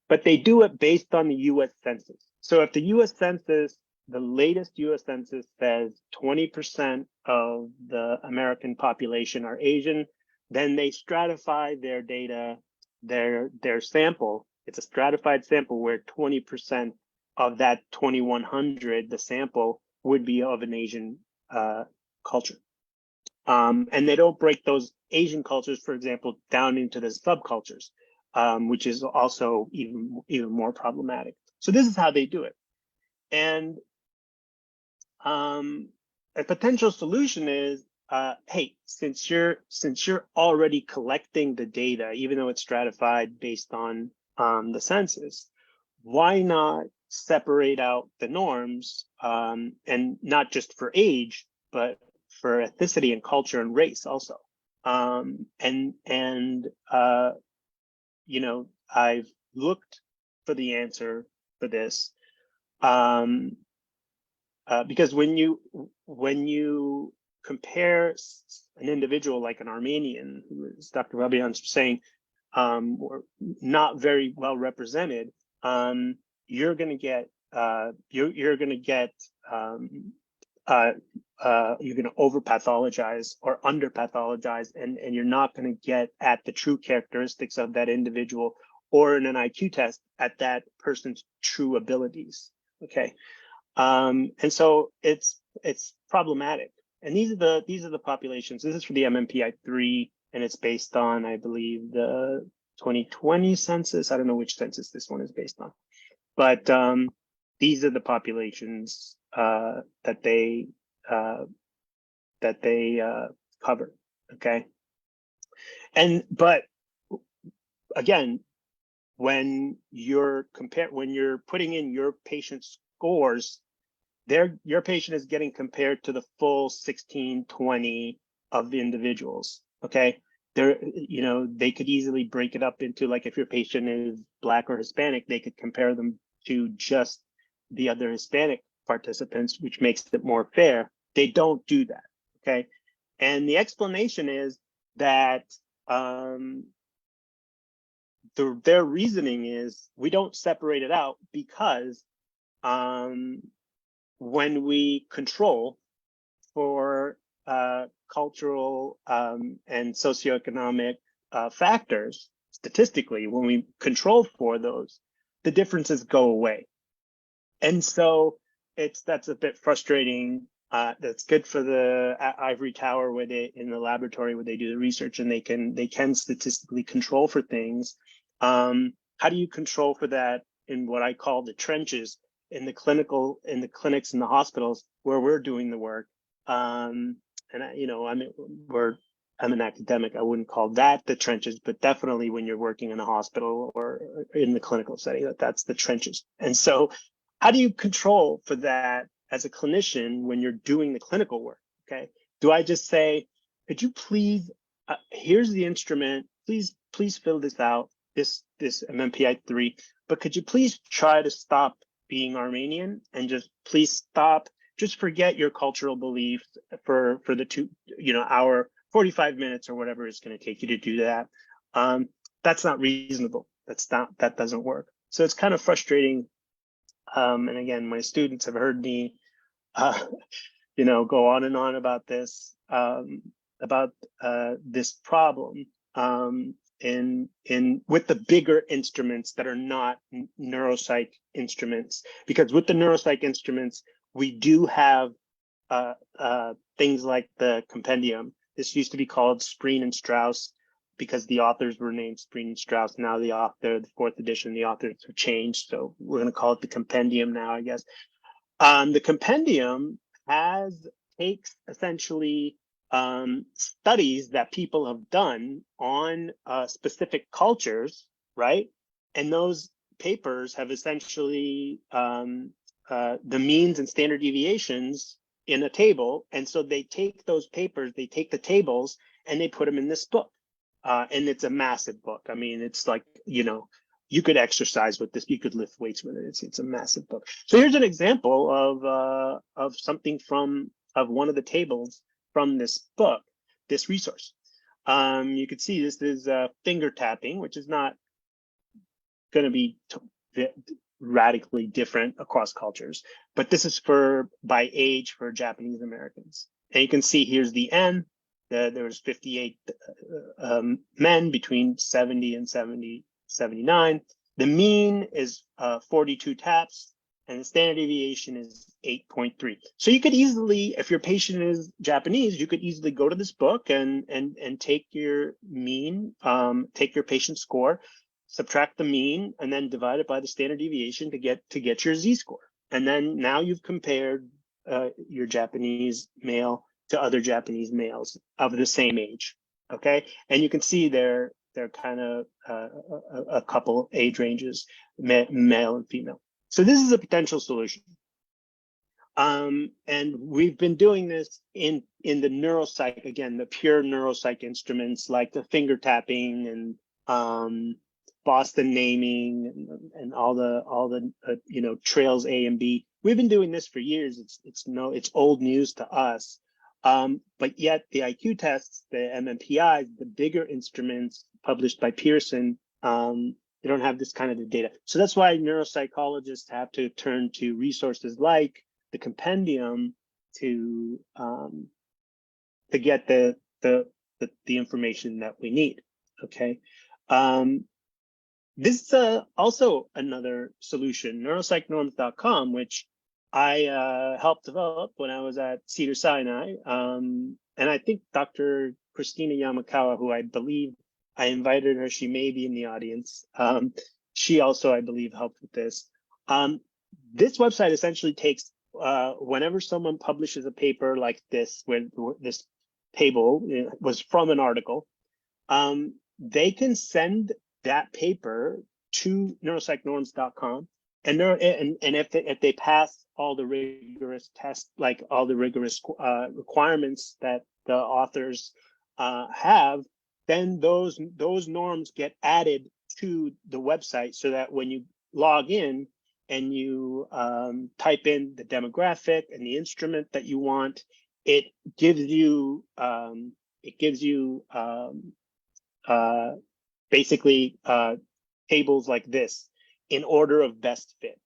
Speaker 3: But they do it based on the US Census. So if the US Census, the latest US Census says 20% of the American population are Asian, then they stratify their data, their sample. It's a stratified sample where 20% of that 2,100, the sample, would be of an Asian culture. And they don't break those Asian cultures, for example, down into the subcultures, which is also even more problematic. So this is how they do it. And a potential solution is, hey, since you're already collecting the data, even though it's stratified based on the census, why not separate out the norms, and not just for age, but for ethnicity and culture and race also. You know, I've looked for the answer for this, because when you compare an individual like an Armenian, who is Dr. Babaian saying, or not very well represented, you're going to get you're going to over pathologize or under pathologize, and you're not going to get at the true characteristics of that individual, or in an IQ test at that person's true abilities. Okay, and so it's problematic. And these are the populations. This is for the MMPI3, and it's based on, I believe, the 2020 census. I don't know which census this one is based on, but these are the populations that they cover. Okay, but again, when you're putting in your patient's scores, your patient is getting compared to the full 1620 of the individuals. Okay, they could easily break it up into, like, if your patient is Black or Hispanic, they could compare them to just the other Hispanic participants, which makes it more fair. They don't do that. Okay, and the explanation is that their reasoning is, we don't separate it out because when we control for cultural and socioeconomic factors, statistically, when we control for those, the differences go away. And so that's a bit frustrating. That's good for the ivory tower, where in the laboratory where they do the research, and they can statistically control for things. How do you control for that in what I call the trenches, in the clinics and the hospitals where we're doing the work? And I mean, I'm an academic. I wouldn't call that the trenches, but definitely when you're working in a hospital or in the clinical setting, that's the trenches. And so, how do you control for that as a clinician when you're doing the clinical work? Okay, do I just say, could you please? Here's the instrument. Please fill this out. This MMPI-3. But could you please try to stop being Armenian and just please stop? Just forget your cultural beliefs for the hour, 45 minutes or whatever it's going to take you to do that. That's not reasonable. That doesn't work. So it's kind of frustrating. And again, my students have heard me, go on and on about this, this problem. With the bigger instruments that are not neuropsych instruments, because with the neuropsych instruments, we do have things like the compendium. This used to be called Spreen and Strauss because the authors were named Spreen and Strauss. Now the fourth edition, the authors have changed. So we're going to call it the compendium now, I guess. The compendium takes essentially studies that people have done on specific cultures, right? And those papers have essentially the means and standard deviations in a table. And so they take those papers, they take the tables, and they put them in this book. And it's a massive book. I mean, it's like, you could exercise with this, you could lift weights with it. It's a massive book. So here's an example of something of one of the tables from this book, this resource. You can see this is finger tapping, which is not going to be radically different across cultures, but this is by age for Japanese Americans. And you can see here's the N. There was 58 men between 70 and 79. The mean is 42 taps, and the standard deviation is 8.3. So you could easily, if your patient is Japanese, you could easily go to this book and take your mean, take your patient score, subtract the mean, and then divide it by the standard deviation to get your Z-score. And then now you've compared your Japanese male to other Japanese males of the same age. Okay, and you can see they're kind of a couple age ranges, male and female. So this is a potential solution. And we've been doing this in the neuropsych, again, the pure neuropsych instruments like the finger tapping and Boston naming and all the trails A and B. We've been doing this for years. It's old news to us. But yet the IQ tests, the MMPI, the bigger instruments published by Pearson, they don't have this kind of data. So that's why neuropsychologists have to turn to resources like the compendium to get the information that we need. Okay. This is also another solution, neuropsychnorms.com, which I helped develop when I was at Cedars-Sinai. And I think Dr. Christina Yamakawa, who I believe I invited her, she may be in the audience. She also, I believe, helped with this. This website essentially takes, whenever someone publishes a paper like this, where this table was from an article, they can send that paper to neuropsychnorms.com. And if they pass all the rigorous tests, like all the rigorous requirements that the authors have, then those norms get added to the website so that when you log in and you type in the demographic and the instrument that you want, it gives you basically tables like this in order of best fit.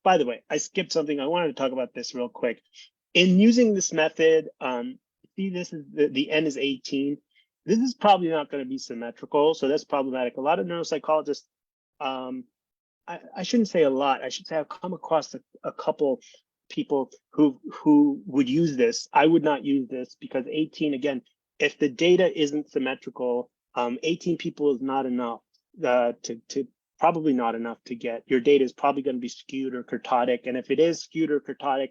Speaker 3: By the way, I skipped something. I wanted to talk about this real quick. In using this method, see this is the N is 18. This is probably not going to be symmetrical, so that's problematic. A lot of neuropsychologists, I shouldn't say a lot, I should say I've come across a couple people who would use this. I would not use this because 18, again, if the data isn't symmetrical, 18 people is not enough probably not enough to get. Your data is probably going to be skewed or kurtotic. And if it is skewed or kurtotic,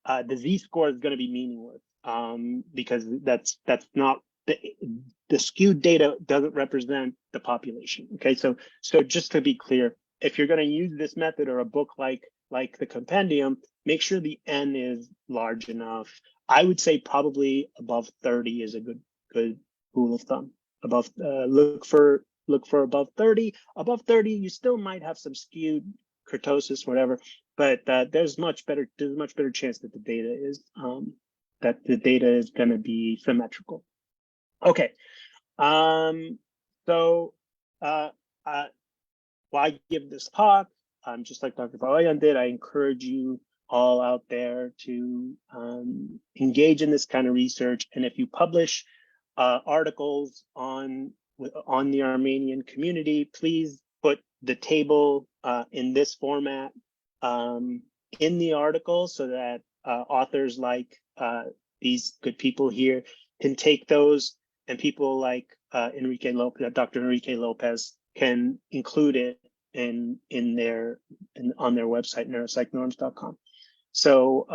Speaker 3: the Z-score is going to be meaningless. because that's not the skewed data doesn't represent the population. Okay, so just to be clear, if you're going to use this method or a book like the compendium, make sure the N is large enough. I would say probably above 30 is a good rule of thumb. Above, look for above 30. Above 30, you still might have some skewed kurtosis, whatever, but there's much better chance that the data is going to be symmetrical. Okay, so why give this talk? Just like Dr. Babaian did, I encourage you all out there to engage in this kind of research. And if you publish articles on the Armenian community, please put the table in this format in the article so that authors like these good people here can take those, and people like Dr. Enrique Lopez can include it on their website, neuropsychnorms.com. So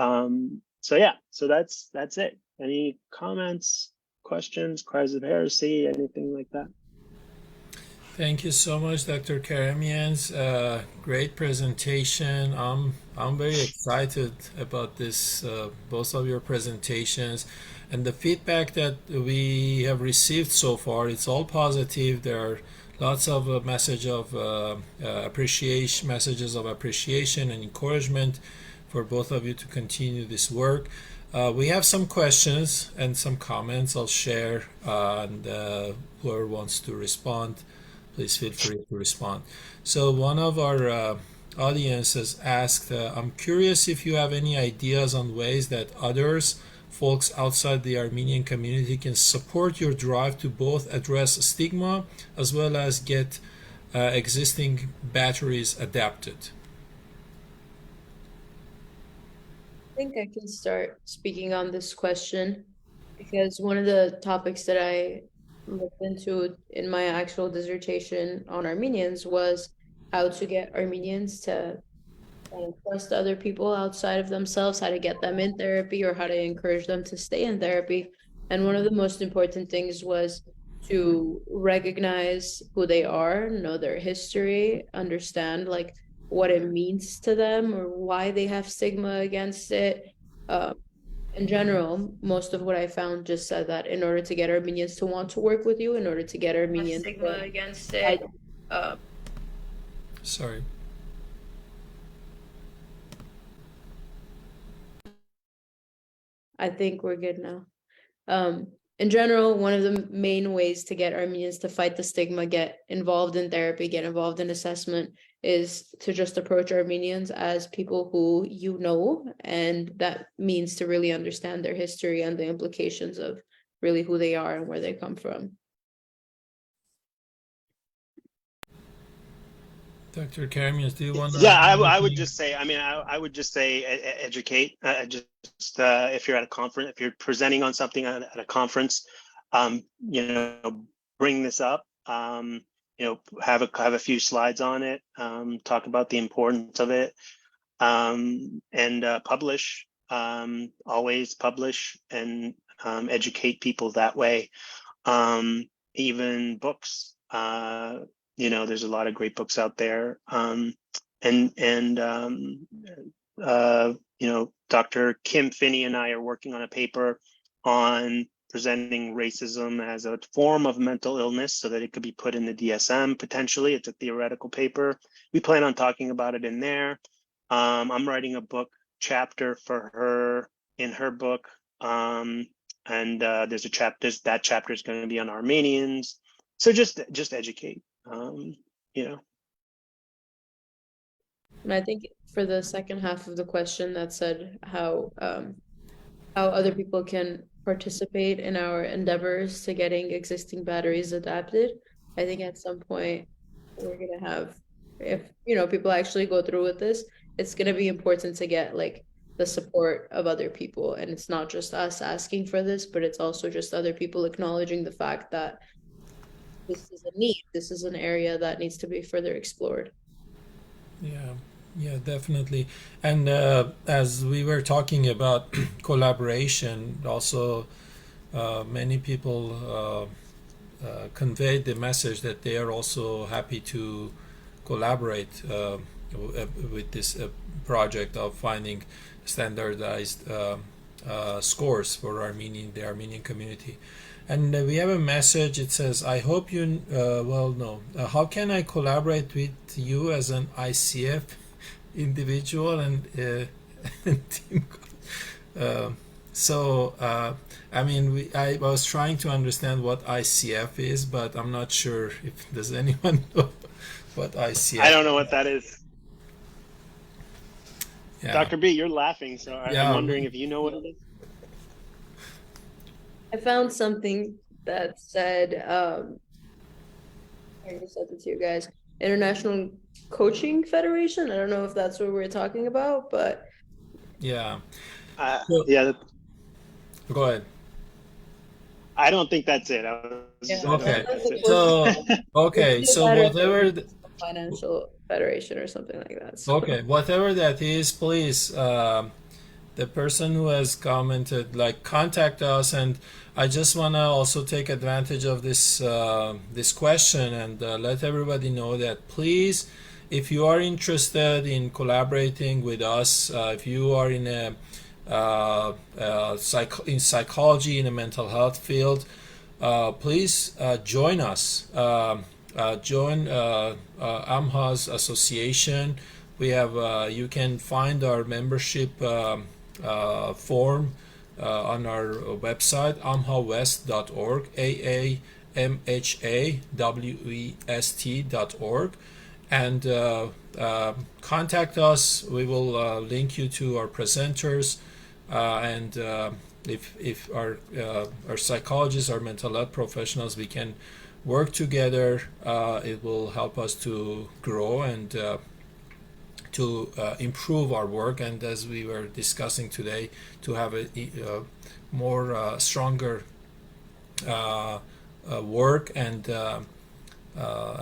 Speaker 3: yeah, so that's it. Any comments, questions, cries of heresy, anything like that?
Speaker 1: Thank you so much, Dr. Karamians. Great presentation. I'm very excited about this, both of your presentations, and the feedback that we have received so far. It's all positive. There are lots of messages of appreciation and encouragement for both of you to continue this work. We have some questions and some comments I'll share, and whoever wants to respond, please feel free to respond. So one of our audience has asked, I'm curious if you have any ideas on ways that folks outside the Armenian community can support your drive to both address stigma as well as get existing batteries adapted.
Speaker 2: I think I can start speaking on this question because one of the topics that I looked into in my actual dissertation on Armenians was how to get Armenians to trust other people outside of themselves, how to get them in therapy, or how to encourage them to stay in therapy. And one of the most important things was to recognize who they are, know their history, understand like what it means to them or why they have stigma against it. In general, most of what I found just said that in order to get Armenians to want to work with you, in order to get Armenians
Speaker 4: stigma against it.
Speaker 1: Sorry.
Speaker 2: I think we're good now. In general, one of the main ways to get Armenians to fight the stigma, get involved in therapy, get involved in assessment, is to just approach Armenians as people who you know, and that means to really understand their history and the implications of really who they are and where they come from.
Speaker 1: Dr. Karamians, do you want to?
Speaker 3: Yeah, I would just say, I would just say educate. If you're at a conference, if you're presenting on something at a conference, bring this up. Have a few slides on it. Talk about the importance of it, and publish. Always publish and educate people that way. Even books. There's a lot of great books out there. Dr. Kim Finney and I are working on a paper on presenting racism as a form of mental illness so that it could be put in the DSM potentially. It's a theoretical paper. We plan on talking about it in there. I'm writing a book chapter for her in her book. That chapter is going to be on Armenians. So just educate.
Speaker 2: And I think for the second half of the question that said how other people can participate in our endeavors to getting existing batteries adapted, I think at some point we're gonna have, if people actually go through with this, it's gonna be important to get like the support of other people, and it's not just us asking for this, but it's also just other people acknowledging the fact that this is a need. This is an area that needs to be further explored.
Speaker 1: Yeah, Yeah, definitely. And as we were talking about collaboration, also many people conveyed the message that they are also happy to collaborate with this project of finding standardized scores for the Armenian community. And we have a message. It says, "I hope you well no. How can I collaborate with you as an ICF individual and team?" Uh, I mean, I was trying to understand what ICF is, but I'm not sure if does anyone know what ICF.
Speaker 3: I don't know what that is.
Speaker 1: Yeah.
Speaker 3: Dr. B, you're laughing, so I'm wondering if you know what it is.
Speaker 2: I found something that said, I just sent it to you guys, International Coaching Federation. I don't know if that's what we're talking about, but
Speaker 1: Yeah.
Speaker 3: Yeah.
Speaker 1: Go ahead.
Speaker 3: I don't think that's it.
Speaker 1: Okay. So whatever.
Speaker 2: Financial Federation or something like that.
Speaker 1: So. Okay, whatever that is, please. The person who has commented, like, contact us, and I just want to also take advantage of this this question and let everybody know that, please, if you are interested in collaborating with us, if you are in a in psychology, in a mental health field, please join us. Join AAMHA's association. We have you can find our membership form on our website, amhawest.org, AAMHAWEST.org, and contact us. We will link you to our presenters, and if our psychologists, our mental health professionals, we can work together. It will help us to grow and to improve our work, and as we were discussing today, to have a more stronger work, and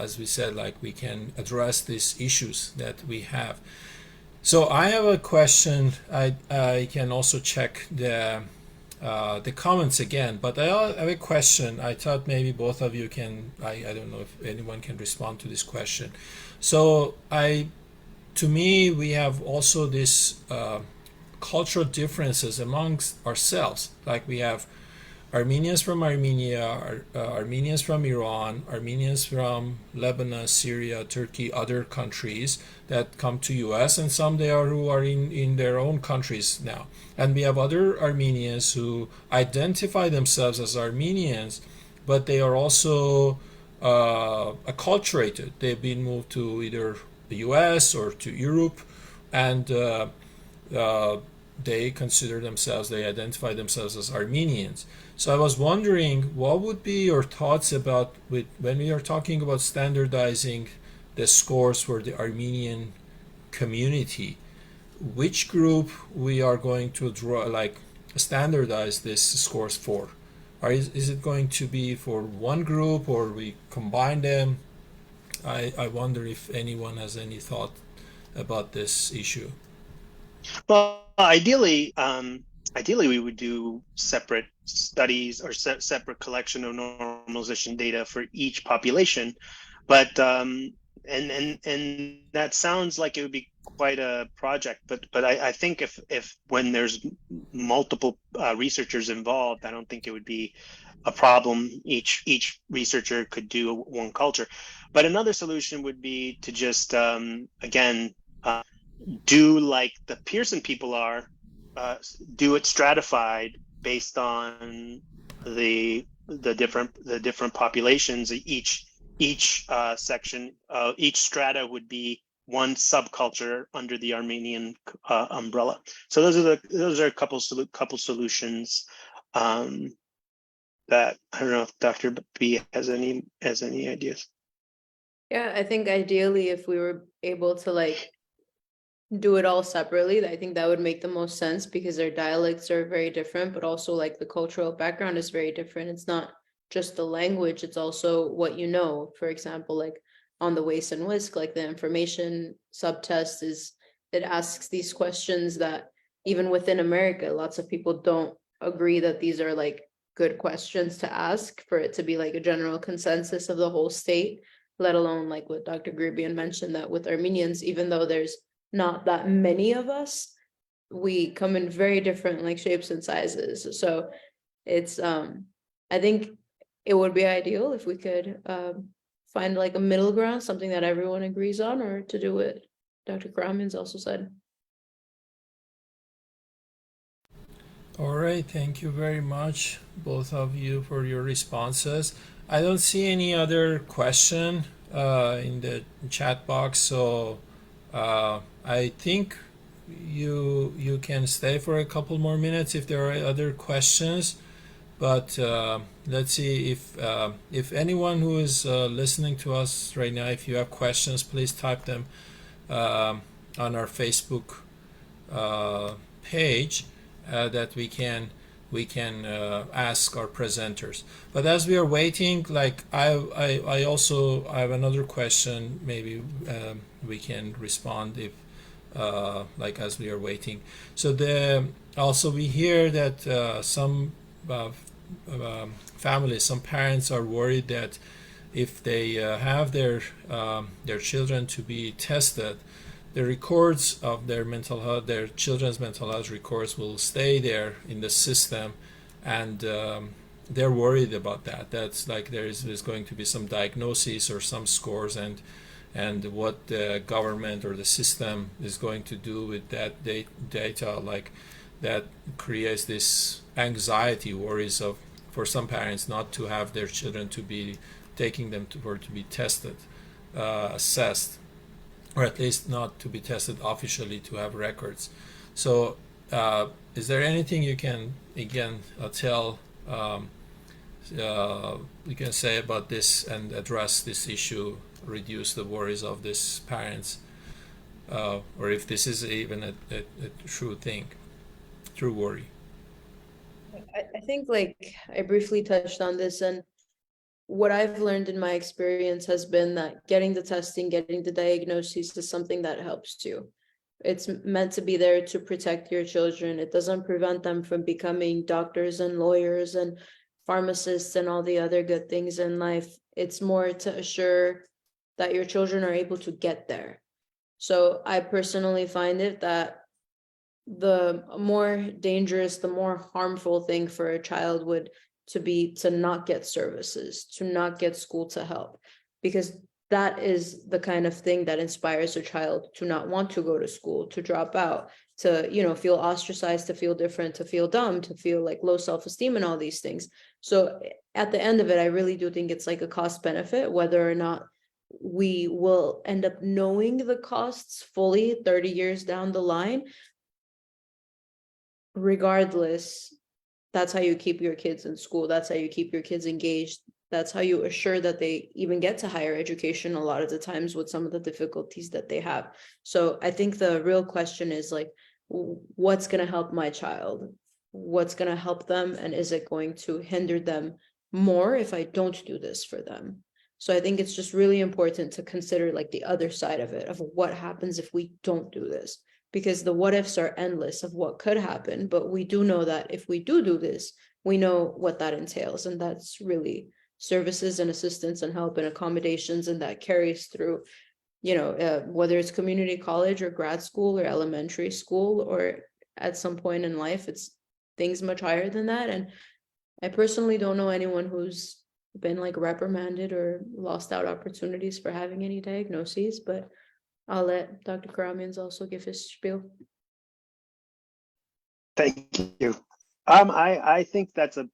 Speaker 1: as we said, like, we can address these issues that we have. So I have a question. I can also check the comments again, but I have a question. I thought maybe both of you can. I don't know if anyone can respond to this question. So to me, we have also this cultural differences amongst ourselves. Like, we have Armenians from Armenia, Armenians from Iran, Armenians from Lebanon, Syria, Turkey, other countries that come to US, and some who are in their own countries now. And we have other Armenians who identify themselves as Armenians, but they are also acculturated. They've been moved to either the US or to Europe, and they identify themselves as Armenians. So I was wondering, what would be your thoughts about when we are talking about standardizing the scores for the Armenian community? Which group we are going to standardize these scores for? Is it going to be for one group, or we combine them? I wonder if anyone has any thought about this issue.
Speaker 3: Well, ideally, we would do separate studies or separate collection of normalization data for each population, but and that sounds like it would be quite a project. But I think if when there's multiple researchers involved, I don't think it would be a problem. Each researcher could do one culture, but another solution would be to just again. Do like the Pearson people are, do it stratified based on the different populations. Each section, each strata would be one subculture under the Armenian umbrella. So those are a couple solutions that I don't know if Dr. B has any ideas.
Speaker 2: Yeah, I think ideally, if we were able to do it all separately, I think that would make the most sense, because their dialects are very different, but also the cultural background is very different. It's not just the language, it's also what you know. For example, on the WAIS and WISC, the information subtest is it asks these questions that even within America, lots of people don't agree that these are like good questions to ask for it to be like a general consensus of the whole state, let alone like what Dr. Gribian mentioned, that with Armenians, even though there's not that many of us, we come in very different like shapes and sizes. So it's I think it would be ideal if we could find like a middle ground, something that everyone agrees on, or to do what Dr. Karamians also said.
Speaker 1: All right, thank you very much, both of you, for your responses. I don't see any other question in the chat box, so I think you can stay for a couple more minutes if there are other questions. But let's see if anyone who is listening to us right now, if you have questions, please type them on our Facebook page. That we can ask our presenters. But as we are waiting, like I also have another question. Maybe we can respond if like as we are waiting. So also we hear that some families, some parents are worried that if they have their children to be tested, the records of their mental health, their children's mental health records will stay there in the system, and they're worried about that. That's like there's going to be some diagnosis or some scores, and what the government or the system is going to do with that data, like that creates this anxiety, worries of for some parents not to have their children to be taking them to be tested, assessed, or at least not to be tested officially to have records. So is there anything you can again tell you can say about this and address this issue, reduce the worries of these parents, or if this is even a true thing, true worry?
Speaker 2: I think like I briefly touched on this, and what I've learned in my experience has been that getting the testing, getting the diagnosis is something that helps you. It's meant to be there to protect your children. It doesn't prevent them from becoming doctors and lawyers and pharmacists and all the other good things in life. It's more to assure that your children are able to get there. So I personally find it that the more dangerous, the more harmful thing for a child would to be to not get services, to not get school to help, because that is the kind of thing that inspires a child to not want to go to school, to drop out, to feel ostracized, to feel different, to feel dumb, to feel like low self-esteem and all these things. So at the end of it, I really do think it's like a cost benefit, whether or not we will end up knowing the costs fully 30 years down the line. Regardless, that's how you keep your kids in school. That's how you keep your kids engaged. That's how you assure that they even get to higher education a lot of the times with some of the difficulties that they have. So I think the real question is like, what's going to help my child? What's going to help them? And is it going to hinder them more if I don't do this for them? So I think it's just really important to consider like the other side of it, of what happens if we don't do this. Because the what ifs are endless of what could happen, but we do know that if we do this, we know what that entails, and that's really services and assistance and help and accommodations, and that carries through, whether it's community college or grad school or elementary school, or at some point in life, it's things much higher than that. And I personally don't know anyone who's been like reprimanded or lost out opportunities for having any diagnoses, but I'll let Dr. Karamians also give his spiel.
Speaker 3: Thank you. I think that's a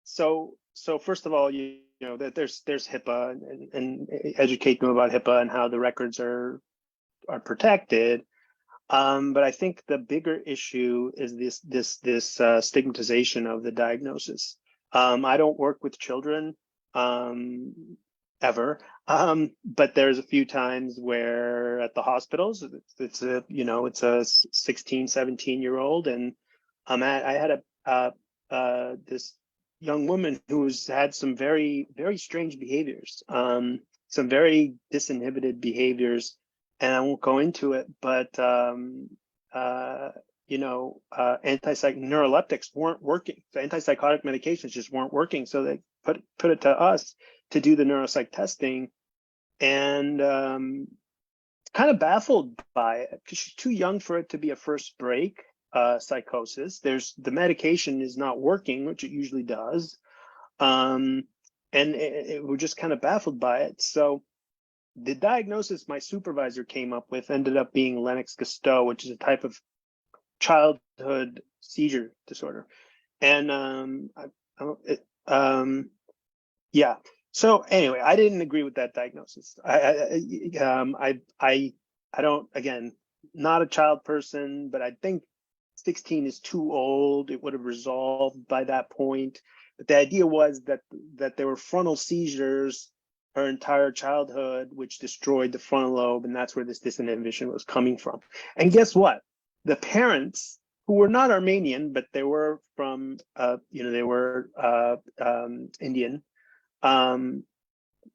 Speaker 3: so first of all, you know that there's HIPAA and educate them about HIPAA and how the records are protected. But I think the bigger issue is this stigmatization of the diagnosis. I don't work with children ever, but there's a few times where at the hospitals it's a 16, 17-year-old, and I had this young woman who's had some very, very strange behaviors, some very disinhibited behaviors and I won't go into it, but neuroleptics weren't working. The antipsychotic medications just weren't working. So they put it to us to do the neuropsych testing, and kind of baffled by it because she's too young for it to be a first break psychosis. The medication is not working, which it usually does. And we're just kind of baffled by it. So the diagnosis my supervisor came up with ended up being Lennox-Gastaut, which is a type of childhood seizure disorder. And yeah. So anyway, I didn't agree with that diagnosis. I don't, again, not a child person, but I think 16 is too old. It would have resolved by that point. But the idea was that there were frontal seizures her entire childhood, which destroyed the frontal lobe, and that's where this disinhibition was coming from. And guess what? The parents, who were not Armenian, but they were from, they were Indian,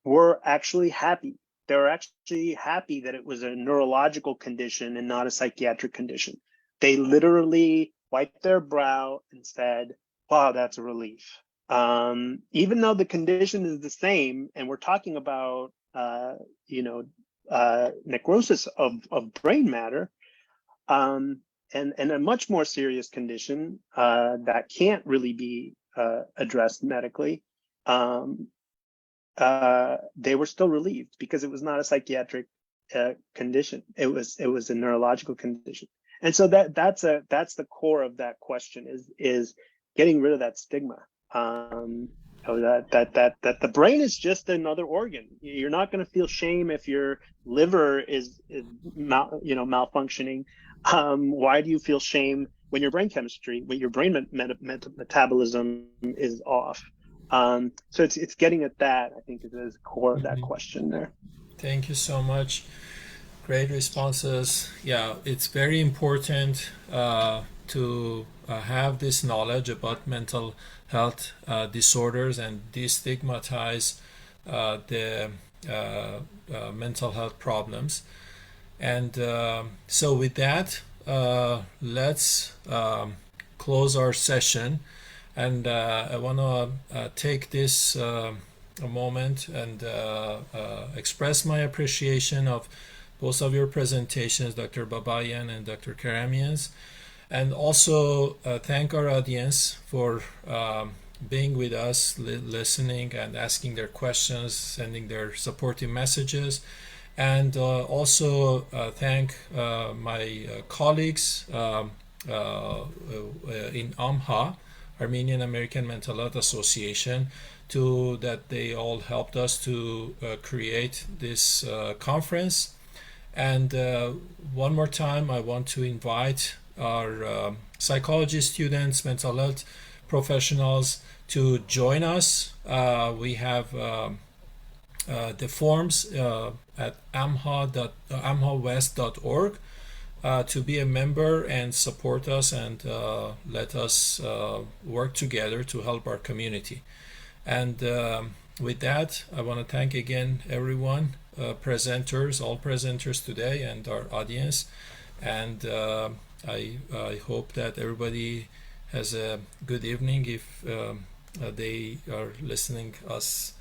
Speaker 3: were actually happy. They were actually happy that it was a neurological condition and not a psychiatric condition. They literally wiped their brow and said, wow, that's a relief. Even though the condition is the same, and we're talking about, necrosis of brain matter, and a much more serious condition that can't really be addressed medically, they were still relieved because it was not a psychiatric condition. It was a neurological condition. And so that's the core of that question is getting rid of that stigma. That the brain is just another organ. You're not going to feel shame if your liver is malfunctioning. Why do you feel shame when your brain metabolism is off? So it's getting at that, I think, is the core of that question there.
Speaker 1: Thank you so much. Great responses. Yeah, it's very important to have this knowledge about mental health disorders and destigmatize the mental health problems. And so with that, let's close our session. And I want to take this a moment and express my appreciation of both of your presentations, Dr. Babaian and Dr. Karamians, and also thank our audience for being with us, listening and asking their questions, sending their supportive messages, and also thank my colleagues in AAMHA, Armenian American Mental Health Association, that they all helped us to create this conference. And one more time, I want to invite our psychology students, mental health professionals to join us. We have the forms at amhawest.org to be a member and support us and let us work together to help our community. And with that, I want to thank again everyone, all presenters today, and our audience. And I hope that everybody has a good evening if they are listening us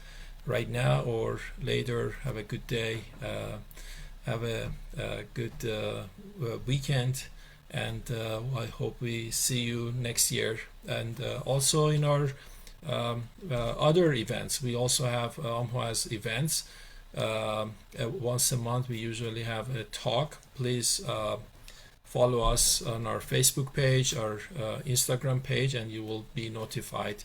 Speaker 1: right now or later. Have a good day. Have a good weekend, and I hope we see you next year. And also in our other events, we also have AAMHA's events. Once a month we usually have a talk. Please follow us on our Facebook page, our Instagram page, and you will be notified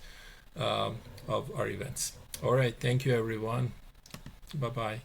Speaker 1: of our events. All right, thank you everyone. Bye-bye.